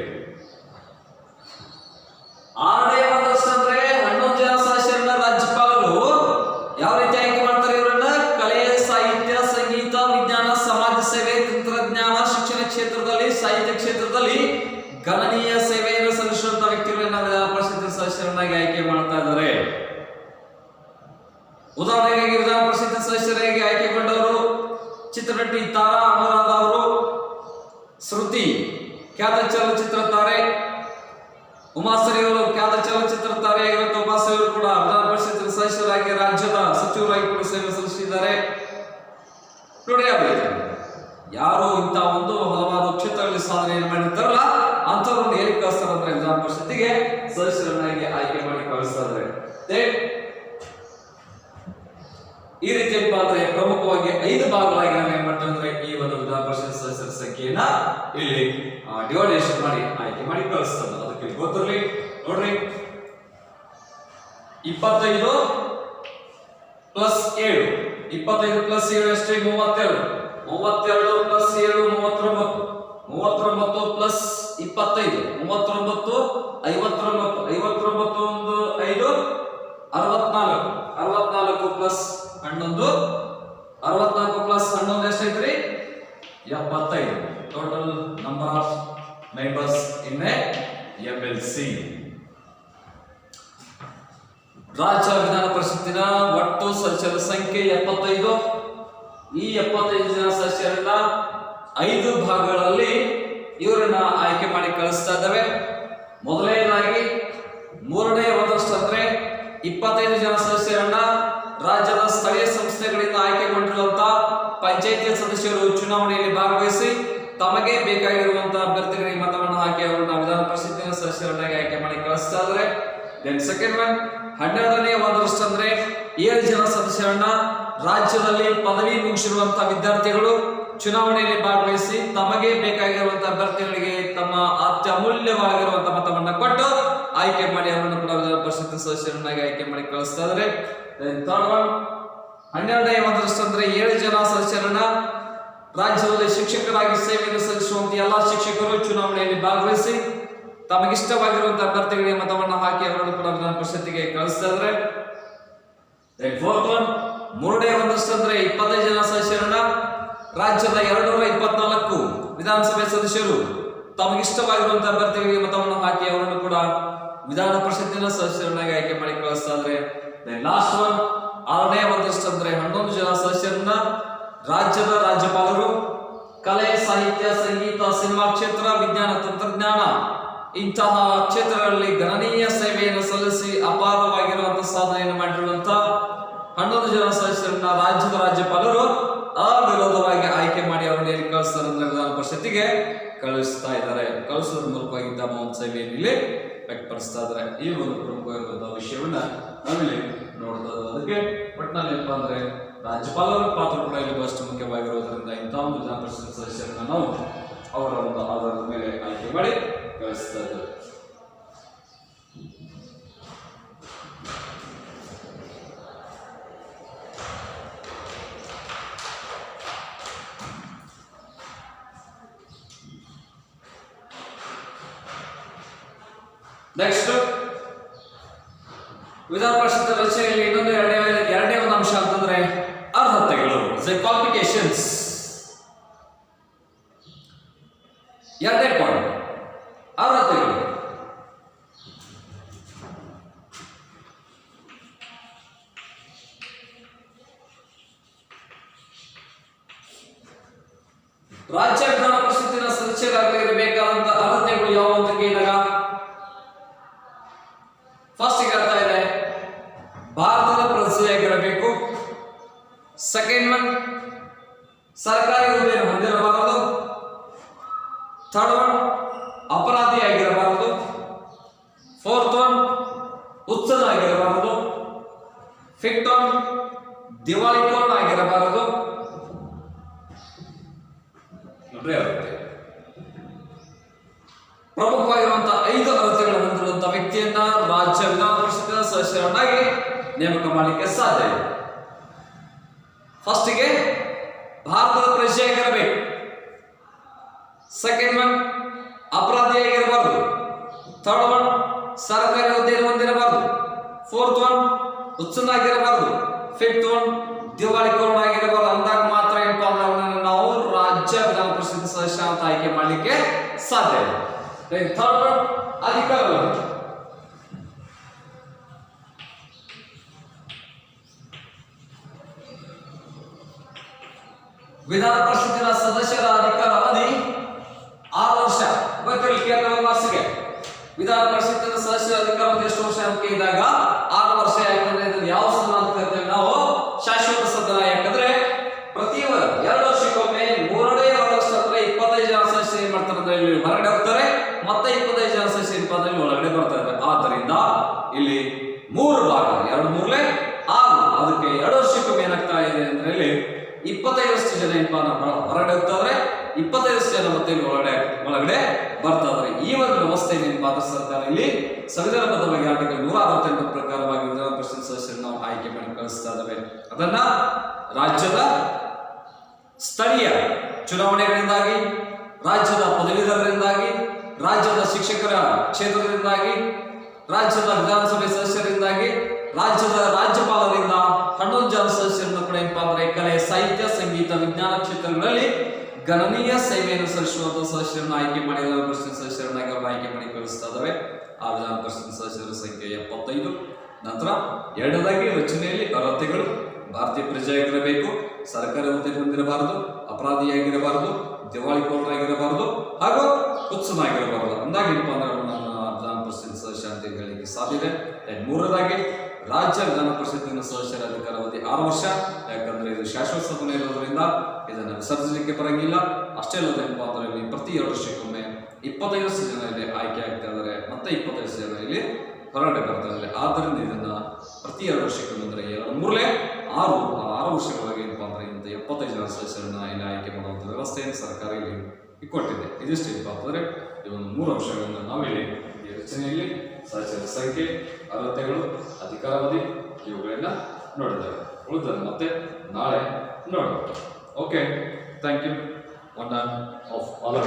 6ನೇ ಒಂದಷ್ಟು ಅಂದ್ರೆ 11 ಜನ ಸದಸ್ಯರನ್ನ ರಾಜ್ಯಪಾಲರು ಯಾವ ರೀತಿ ಆಯ್ಕೆ ಮಾಡ್ತಾರೆ? ಇವರನ್ನ ಕಲೆ, ಸಾಹಿತ್ಯ, ಸಂಗೀತ, ವಿಜ್ಞಾನ, ಸಮಾಜ ಸೇವೆ, ತಂತ್ರಜ್ಞಾನ, ಶಿಕ್ಷಣ ಕ್ಷೇತ್ರದಲ್ಲಿ, ಸಾಹಿತ್ಯ ಕ್ಷೇತ್ರದಲ್ಲಿ ಗಣನೀಯ ಸೇವೆಯನ್ನು ಸಲ್ಲಿಸುವಂತಹ ವ್ಯಕ್ತಿಗಳನ್ನ ವಿಧಾನ ಪರಿಷತ್ ಸದಸ್ಯರನ್ನಾಗಿ ಆಯ್ಕೆ ಮಾಡ್ತಾ ಇದ್ದಾರೆ. ಉದಾಹರಣೆಗಾಗಿ ವಿಧಾನ ಪರಿಷತ್ ಸದಸ್ಯರಾಗಿ ಆಯ್ಕೆಗೊಂಡವರು ಚಿತ್ರನಟಿ ತಾರಾ ಅನುರಾಧ ಅವರು, ಶ್ರುತಿ ಖ್ಯಾತ ಚಲನಚಿತ್ರ ತಾರೆ, ಉಮಾಶ್ರೀ ಅವರು ಖ್ಯಾತ ಚಲನಚಿತ್ರ ತಾರೆ. ಇವತ್ತು ಉಮಾಶ್ರೀ ಅವರು ಕೂಡ ವಿಧಾನ ಪರಿಷತ್ ಸದಸ್ಯರಾಗಿ ರಾಜ್ಯದ ಸಚಿವರಾಗಿ ಕೂಡ ಸೇವೆ ಸಲ್ಲಿಸಿದ್ದಾರೆ. ನೋಡಿ ಯಾರು ಇಂಥ ಒಂದು ಹಲವಾರು ಕ್ಷೇತ್ರಗಳಲ್ಲಿ ಸಾಧನೆಯನ್ನು ಮಾಡಿರ್ತಾರಲ್ಲ ಅಂತವ್ರನ್ನ ಹೇಳಿ ಕಳಿಸ್ತಾರೆ ಅಂದ್ರೆ ವಿಧಾನ ಪರಿಷತ್ತಿಗೆ ಸದಸ್ಯರನ್ನಾಗಿ ಆಯ್ಕೆ ಮಾಡಿ ಕಳಿಸ್ತಾ ಇದ್ದಾರೆ. ಈ ರೀತಿ ಅಂದ್ರೆ ಪ್ರಮುಖವಾಗಿ 5 ಭಾಗಗಳಾಗಿ ನಾವು ಏನ್ ಮಾಡ್ತೇವೆ ಅಂದ್ರೆ ಈ ಒಂದು ವಿಧಾನ ಪರಿಷತ್ ಸದಸ್ಯರ ಸಂಖ್ಯೆಯನ್ನ ಇಲ್ಲಿ ಡಿವೈಡೇಷನ್ ಮಾಡಿ ಆಯ್ಕೆ ಮಾಡಿ ಕಳಿಸ್ತದೆ. ಅದಕ್ಕೆ ಗೊತ್ತಿರಲಿ ನೋಡ್ರಿ, 25 ಪ್ಲಸ್ 7, 25 ಪ್ಲಸ್ 7 ಎಷ್ಟೇ 32, 32 ಪ್ಲಸ್ 7 39, 39 ಪ್ಲಸ್ 25 39, 59, 59 ಒಂದು 5 64, 64 ಪ್ಲಸ್ 11, 64 ಪ್ಲಸ್ 11 ಎಷ್ಟೈತ್ರಿ 75. Total number of members in a MLC. ರಾಜ್ಯ ವಿಧಾನ ಪರಿಷತ್ತಿನ ಒಟ್ಟು ಸದಸ್ಯರ ಸಂಖ್ಯೆ 75. ಈ 75 ಜನ ಸದಸ್ಯರನ್ನ 5 ಭಾಗಗಳಲ್ಲಿ ಇವರನ್ನ ಆಯ್ಕೆ ಮಾಡಿ ಕಳಿಸ್ತಾ ಇದ್ದಾವೆ. ಮೊದಲನೇದಾಗಿ 3ನೇ ಒಂದಷ್ಟು ಅಂದ್ರೆ 25 ಜನ ಸದಸ್ಯರನ್ನ ರಾಜ್ಯದ ಸ್ಥಳೀಯ ಸಂಸ್ಥೆಗಳಿಂದ ಆಯ್ಕೆಗೊಂಡಿರುವಂತಹ ಪಂಚಾಯಿತಿ ಸದಸ್ಯರು ಚುನಾವಣೆಯಲ್ಲಿ ಭಾಗವಹಿಸಿ ತಮಗೆ ಬೇಕಾಗಿರುವಂತಹ ಅಭ್ಯರ್ಥಿಗಳಿಗೆ ಮತವನ್ನು ಹಾಕಿ ಅವರನ್ನ ವಿಧಾನ ಪರಿಷತ್ತಿನ ಸದಸ್ಯರನ್ನಾಗಿ ಆಯ್ಕೆ ಮಾಡಿ ಕಳಿಸ್ತಾ ಇದ್ದಾರೆ. ದೆನ್ ಸೆಕೆಂಡ್ ಒನ್ 12ನೇ ಒಂದಷ್ಟು ಅಂದ್ರೆ 7 ಜನ ಸದಸ್ಯರನ್ನ ರಾಜ್ಯದಲ್ಲಿ ಪದವಿ ಮುಗಿಸಿರುವಂತಹ ವಿದ್ಯಾರ್ಥಿಗಳು ಚುನಾವಣೆಯಲ್ಲಿ ಭಾಗವಹಿಸಿ ತಮಗೆ ಬೇಕಾಗಿರುವಂತಹ ಅಭ್ಯರ್ಥಿಗಳಿಗೆ ತಮ್ಮ ಅತ್ಯಮೂಲ್ಯವಾಗಿರುವಂತಹ ಮತವನ್ನ ಕೊಟ್ಟು ಆಯ್ಕೆ ಮಾಡಿ ಅವರನ್ನು ಕೂಡ ವಿಧಾನ ಪರಿಷತ್ ಸದಸ್ಯರನ್ನಾಗಿ ಆಯ್ಕೆ ಮಾಡಿ ಕಳಿಸ್ತಾ ಇದ್ದಾರೆ. ಥರ್ಡ್ ಒನ್ 12ನೇ ಒಂದಷ್ಟು ಅಂದ್ರೆ 7 ಜನ ಸದಸ್ಯರನ್ನ ರಾಜ್ಯದಲ್ಲಿ ಶಿಕ್ಷಕರಾಗಿ ಸೇವೆಯನ್ನು ಸಲ್ಲಿಸುವಂತ ಎಲ್ಲಾ ಶಿಕ್ಷಕರು ಚುನಾವಣೆಯಲ್ಲಿ ಭಾಗವಹಿಸಿ ತಮಗಿಷ್ಟವಾಗಿರುವಂತಹ ಅಭ್ಯರ್ಥಿಗಳಿಗೆ ಮತವನ್ನು ಹಾಕಿ ಅವರನ್ನು ಕೂಡ ವಿಧಾನ ಪರಿಷತ್ತಿಗೆ ಕಳಿಸ್ತಾ ಇದ್ದಾರೆ. ಫೋರ್ತ್ ಒನ್ 3ನೇ ಒಂದಷ್ಟು ಅಂದ್ರೆ 25 ಜನ ಸದಸ್ಯರನ್ನ ರಾಜ್ಯದ 224 ವಿಧಾನಸಭೆ ಸದಸ್ಯರು ತಮಗಿಷ್ಟವಾಗಿರುವಂತಹ ಅಭ್ಯರ್ಥಿಗಳಿಗೆ ಮತವನ್ನು ಹಾಕಿ ಅವರನ್ನು ಕೂಡ ವಿಧಾನ ಪರಿಷತ್ತಿನ ಸದಸ್ಯರನ್ನಾಗಿ ಆಯ್ಕೆ ಮಾಡಿ ಕಳಿಸ್ತಾ ಇದ್ದಾರೆ. ಲಾಸ್ಟ್ ಒನ್ 6ನೇ ಒಂದಷ್ಟು ಅಂದ್ರೆ 11 ಜನ ಸದಸ್ಯರನ್ನ ರಾಜ್ಯದ ರಾಜ್ಯಪಾಲರು ಕಲೆ, ಸಾಹಿತ್ಯ, ಸಂಗೀತ, ಸಿನಿಮಾ ಕ್ಷೇತ್ರ, ವಿಜ್ಞಾನ, ತಂತ್ರಜ್ಞಾನ ಇಂತಹ ಕ್ಷೇತ್ರಗಳಲ್ಲಿ ಗಣನೀಯ ಸೇವೆಯನ್ನು ಸಲ್ಲಿಸಿ ಅಪಾರವಾಗಿರುವಂತಹ ಸಾಧನೆಯನ್ನು ಮಾಡಿರುವಂತಹ 11 ಜನ ಸದಸ್ಯರನ್ನ ರಾಜ್ಯದ ರಾಜ್ಯಪಾಲರು ಅವಿರೋಧವಾಗಿ ಆಯ್ಕೆ ಮಾಡಿ ಅವರನ್ನು ಕಳಿಸ್ತಾರೆ ಅಂದ್ರೆ ವಿಧಾನ ಪರಿಷತ್ತಿಗೆ ಕಳಿಸ್ತಾ ಇದ್ದಾರೆ. ಕಳಿಸೋದ್ರ ಮೂಲಕವಾಗಿ ತಮ್ಮ ಒಂದು ಸೇವೆಯನ್ನು ಇಲ್ಲಿ ವ್ಯಕ್ತಪಡಿಸ್ತಾ ಇದ್ದಾರೆ. ಈ ಒಂದು ಪ್ರಮುಖವಾಗಿರುವಂತಹ ವಿಷಯವನ್ನ ನಾವಿಲ್ಲಿ ನೋಡ್ತಾ ಇದ್ದೀವಿ. ಅದಕ್ಕೆ ಒಟ್ಟಿನಲ್ಲಿ ಏನಪ್ಪ ಅಂದ್ರೆ ರಾಜ್ಯಪಾಲರ ಪಾತ್ರ ಕೂಡ ಇಲ್ಲಿ ಬಹಳಷ್ಟು ಮುಖ್ಯವಾಗಿರುವುದರಿಂದ ಇಂತಹ ಒಂದು ವಿಧಾನ ಪರಿಷತ್ ಸದಸ್ಯರನ್ನ ನಾವು ಅವರ ಒಂದು ಆಧಾರದ ಮೇಲೆ ಆಯ್ಕೆ ಮಾಡಿ ಕಳಿಸ್ತಾ ಇದ್ದೇವೆ. ನೆಕ್ಸ್ಟ್ ವಿಧಾನ ಪರಿಷತ್ ರಚನೆಯಲ್ಲಿ ಇನ್ನೊಂದು ಎರಡನೇ ಒಂದು ಅಂಶ ಅಂತಂದ್ರೆ ಅರ್ಹತೆಗಳು, ಕ್ವಾಲಿಫಿಕೇಶನ್ಸ್. 2ನೇ ಪಾಯಿಂಟ್ ಅರ್ಹತೆಗಳು. ರಾಜ್ಯ ವಿಧಾನ ಪರಿಷತ್ತಿನ ಸದಸ್ಯರಾಗಬೇಕಾದಂತಹ ಅರ್ಹತೆಗಳು ಯಾವುವು ಅಂತ ಕೇಳಿದಾಗ ಫಸ್ಟ್ ಹೇಳ್ತಾ ಇದೆ ಭಾರತದ ಪ್ರಜೆಯಾಗಿರಬೇಕು. ಸೆಕೆಂಡ್ ಒನ್ ಸರ್ಕಾರಿ ಹುದ್ದೆಯನ್ನು ಹೊಂದಿರಬಾರದು. ಥರ್ಡ್ ಒನ್ ಅಪರಾಧಿಯಾಗಿರಬಾರದು. ಫೋರ್ತ್ ಒನ್ ಹುಚ್ಚನಾಗಿರಬಾರದು. ಫಿಫ್ತ್ ಒನ್ ದಿವಾಳಿಕೋರಣ ಆಗಿರಬಾರದು. ಪ್ರಮುಖವಾಗಿರುವಂತಹ 5 ಅರ್ಹತೆಗಳನ್ನು ಹೊಂದಿರುವಂತಹ ವ್ಯಕ್ತಿಯನ್ನ ರಾಜ್ಯ ವಿಧಾನ ಪರಿಷತ್ತಿನ ಸದಸ್ಯರನ್ನಾಗಿ ನೇಮಕ ಮಾಡಲಿಕ್ಕೆ ಸಾಧ್ಯ ಇದೆ. ಫಸ್ಟಿಗೆ ಭಾರತದ ಪ್ರಜೆಯಾಗಿರಬೇಕು. ಸೆಕೆಂಡ್ ಒನ್ ಅಪರಾಧಿಯಾಗಿರಬಾರದು. ಥರ್ಡ್ ಒನ್ ಸರ್ಕಾರಿ ಹುದ್ದೆಯನ್ನು ಹೊಂದಿರಬಾರದು. ಫೋರ್ತ್ ಒನ್ ಹುಚ್ಚನಾಗಿರಬಾರದು. ಫಿಫ್ತ್ ಒನ್ ದಿವಾಳಿಕೋರಣ ಆಗಿರಬಾರದು. ಅಂದಾಗ ಮಾತ್ರ ಏನಪ್ಪಾ ಅಂದ್ರೆ ಅವನನ್ನು ನಾವು ರಾಜ್ಯ ವಿಧಾನ ಪರಿಷತ್ ಸದಸ್ಯ ಅಂತ ಆಯ್ಕೆ ಮಾಡಲಿಕ್ಕೆ ಸಾಧ್ಯ ಇದೆ. ಥರ್ಡ್ ಒನ್ ಅಧಿಕಾರಗಳು. ವಿಧಾನ ಪರಿಷತ್ತಿನ ಸದಸ್ಯರ ಅಧಿಕಾರಾವಧಿ 6 ವರ್ಷ. ಗೊತ್ತಿರಲಿ ಕೇಂದ್ರ ಮಾರ್ಕ್ಸ್ಗೆ ವಿಧಾನ ಪರಿಷತ್ತಿನ ಸದಸ್ಯರ ಅಧಿಕಾರಾವಧಿ ಎಷ್ಟು ವರ್ಷ ಅಂತ ಕೇಳಿದಾಗ 6 ವರ್ಷ. ಯಾಕಂದ್ರೆ ಇದನ್ನು ಯಾವ ಸದನ ಅಂತ ಕರಿತೇವೆ ನಾವು? ಶಾಶ್ವತ ಸದನ. ಯಾಕಂದ್ರೆ ಪ್ರತಿ 2 ವರ್ಷಕ್ಕೊಮ್ಮೆ 3ನೇ ವರ್ಷ ಅಂದ್ರೆ 25 ಜನ ಸದಸ್ಯರು ಏನ್ ಮಾಡ್ತಾರೆ ಅಂದ್ರೆ ಇಲ್ಲಿ ಹೊರಗಡೆ ಹೋಗ್ತಾರೆ, ಮತ್ತೆ 25 ಜನ ಸದಸ್ಯರು ಪದದಲ್ಲಿ ಒಳಗಡೆ ಬರ್ತಾರೆ. ಆದ್ದರಿಂದ ಇಲ್ಲಿ 3 ಭಾಗ 2 3 6. ಅದಕ್ಕೆ 2 ವರ್ಷಕ್ಕೊಮ್ಮೆ ಏನಾಗ್ತಾ ಇದೆ ಅಂದ್ರೆ ಇಲ್ಲಿ 25 ಜನ ಏನಪ್ಪಾ ಹೊರಗಡೆ ಹೋಗ್ತಾರೆ, 25 ಜನ ಮತ್ತೆ ಒಳಗಡೆ ಬರ್ತಾ ಇದ್ದಾರೆ. ಈ ಒಂದು ವ್ಯವಸ್ಥೆ ಏನಪ್ಪಾ ಅಂದ್ರೆ ಸರ್ಕಾರ ಇಲ್ಲಿ ಸಂವಿಧಾನಬದ್ಧವಾಗಿ ಆರ್ಟಿಕಲ್ 168 ಪ್ರಕಾರವಾಗಿ ವಿಧಾನ ಪರಿಷತ್ ಸದಸ್ಯರನ್ನು ನಾವು ಆಯ್ಕೆ ಮಾಡಿ ಕಳಿಸ್ತಾ ಇದ್ದೇವೆ. ಅದನ್ನ ರಾಜ್ಯದ ಸ್ಥಳೀಯ ಚುನಾವಣೆಗಳಿಂದಾಗಿ, ರಾಜ್ಯದ ಪದವೀಧರರಿಂದಾಗಿ, ರಾಜ್ಯದ ಶಿಕ್ಷಕರ ಕ್ಷೇತ್ರದಿಂದಾಗಿ, ರಾಜ್ಯದ ವಿಧಾನಸಭೆ ಸದಸ್ಯರಿಂದಾಗಿ, ರಾಜ್ಯದ ರಾಜ್ಯಪಾಲರಿಂದ 11 ಜನ ಸದಸ್ಯರನ್ನು ಕೂಡ ಏನಪ್ಪಾ ಅಂದ್ರೆ ಕಲೆ, ಸಾಹಿತ್ಯ, ಸಂಗೀತ, ವಿಜ್ಞಾನ ಕ್ಷೇತ್ರಗಳಲ್ಲಿ ಗಣನೀಯ ಸೇವೆಯನ್ನು ಸಲ್ಲಿಸುವಂತ ಸದಸ್ಯರನ್ನು ಆಯ್ಕೆ ಮಾಡಿ ವಿಧಾನ ಪರಿಷತ್ ಸದಸ್ಯರನ್ನಾಗಿ ಅವರು ಆಯ್ಕೆ ಮಾಡಿ ಕಳಿಸ್ತಾ ಇದ್ದಾವೆ. ಆ ವಿಧಾನ ಪರಿಷತ್ ಸದಸ್ಯರ ಸಂಖ್ಯೆ 75. ನಂತರ ಎರಡನೇದಾಗಿ ರಚನೆಯಲ್ಲಿ ಅರ್ಹತೆಗಳು: ಭಾರತೀಯ ಪ್ರಜೆಯಾಗಿರಬೇಕು, ಸರ್ಕಾರಿ ಹುದ್ದೆ ಹೊಂದಿರಬಾರದು, ಅಪರಾಧಿಯಾಗಿರಬಾರದು, ದಿವಾಳಿಕೋರನಾಗಿರಬಾರದು ಹಾಗೂ ಹುಚ್ಚನಾಗಿರಬಾರದು. ಅಂದಾಗ ಏನಪ್ಪಾ ಅಂದ್ರೆ ನಮ್ಮ ವಿಧಾನ ಪರಿಷತ್ ಸದಸ್ಯ ಅಂತ ಹೇಳಲಿಕ್ಕೆ ಸಾಧ್ಯ ಇದೆ. ಮೂರನೇದಾಗಿ ರಾಜ್ಯ ವಿಧಾನ ಪರಿಷತ್ತಿನ ಸದಸ್ಯರ ಅಧಿಕಾರಾವಧಿ 6 ವರ್ಷ. ಯಾಕಂದ್ರೆ ಇದು ಶಾಶ್ವತ ಸದನ ಇರೋದ್ರಿಂದ ಇದನ್ನು ವಿಸರ್ಜನೆಗೆ ಬರಂಗಿಲ್ಲ. ಅಷ್ಟೇ ಅಲ್ಲದೆ ಏನಪ್ಪಾ ಅಂದ್ರೆ ಇಲ್ಲಿ ಪ್ರತಿ 2 ವರ್ಷಕ್ಕೊಮ್ಮೆ 25 ಜನ ಇಲ್ಲಿ ಆಯ್ಕೆ ಆಗ್ತಾ ಇದ್ದಾರೆ, ಮತ್ತೆ 25 ಜನ ಇಲ್ಲಿ ಹೊರಗಡೆ ಬರ್ತಾ ಇದ್ದಾರೆ. ಆದ್ದರಿಂದ ಇದನ್ನ ಪ್ರತಿ 2 ವರ್ಷಕ್ಕೊಮ್ಮೆ ಅಂದ್ರೆ 6 ವರ್ಷಗಳೊಳಗೆ ಏನಪ್ಪಾ ಅಂದ್ರೆ ಇಂಥ 75 ಜನ ಸದಸ್ಯರನ್ನ ಇಲ್ಲಿ ಆಯ್ಕೆ ಮಾಡುವಂತ ವ್ಯವಸ್ಥೆಯನ್ನು ಸರ್ಕಾರ ಇಲ್ಲಿ ಕೊಟ್ಟಿದೆ. ಇದಿಷ್ಟು ಏನಪ್ಪಾ ಅಂತಂದ್ರೆ ಈ ಒಂದು 3 ಅಂಶಗಳನ್ನು ನಾವಿಲ್ಲಿ ಈ ರಚನೆಯಲ್ಲಿ ಸದಸ್ಯರ ಸಂಖ್ಯೆ, ಅರ್ಹತೆಗಳು, ಅಧಿಕಾರಾವಧಿ ಇವುಗಳನ್ನ ನೋಡಿದ್ದೇವೆ. ಉಳಿದನ್ನು ಮತ್ತೆ ನಾಳೆ ನೋಡೋಣ. Okay, thank you. One of all.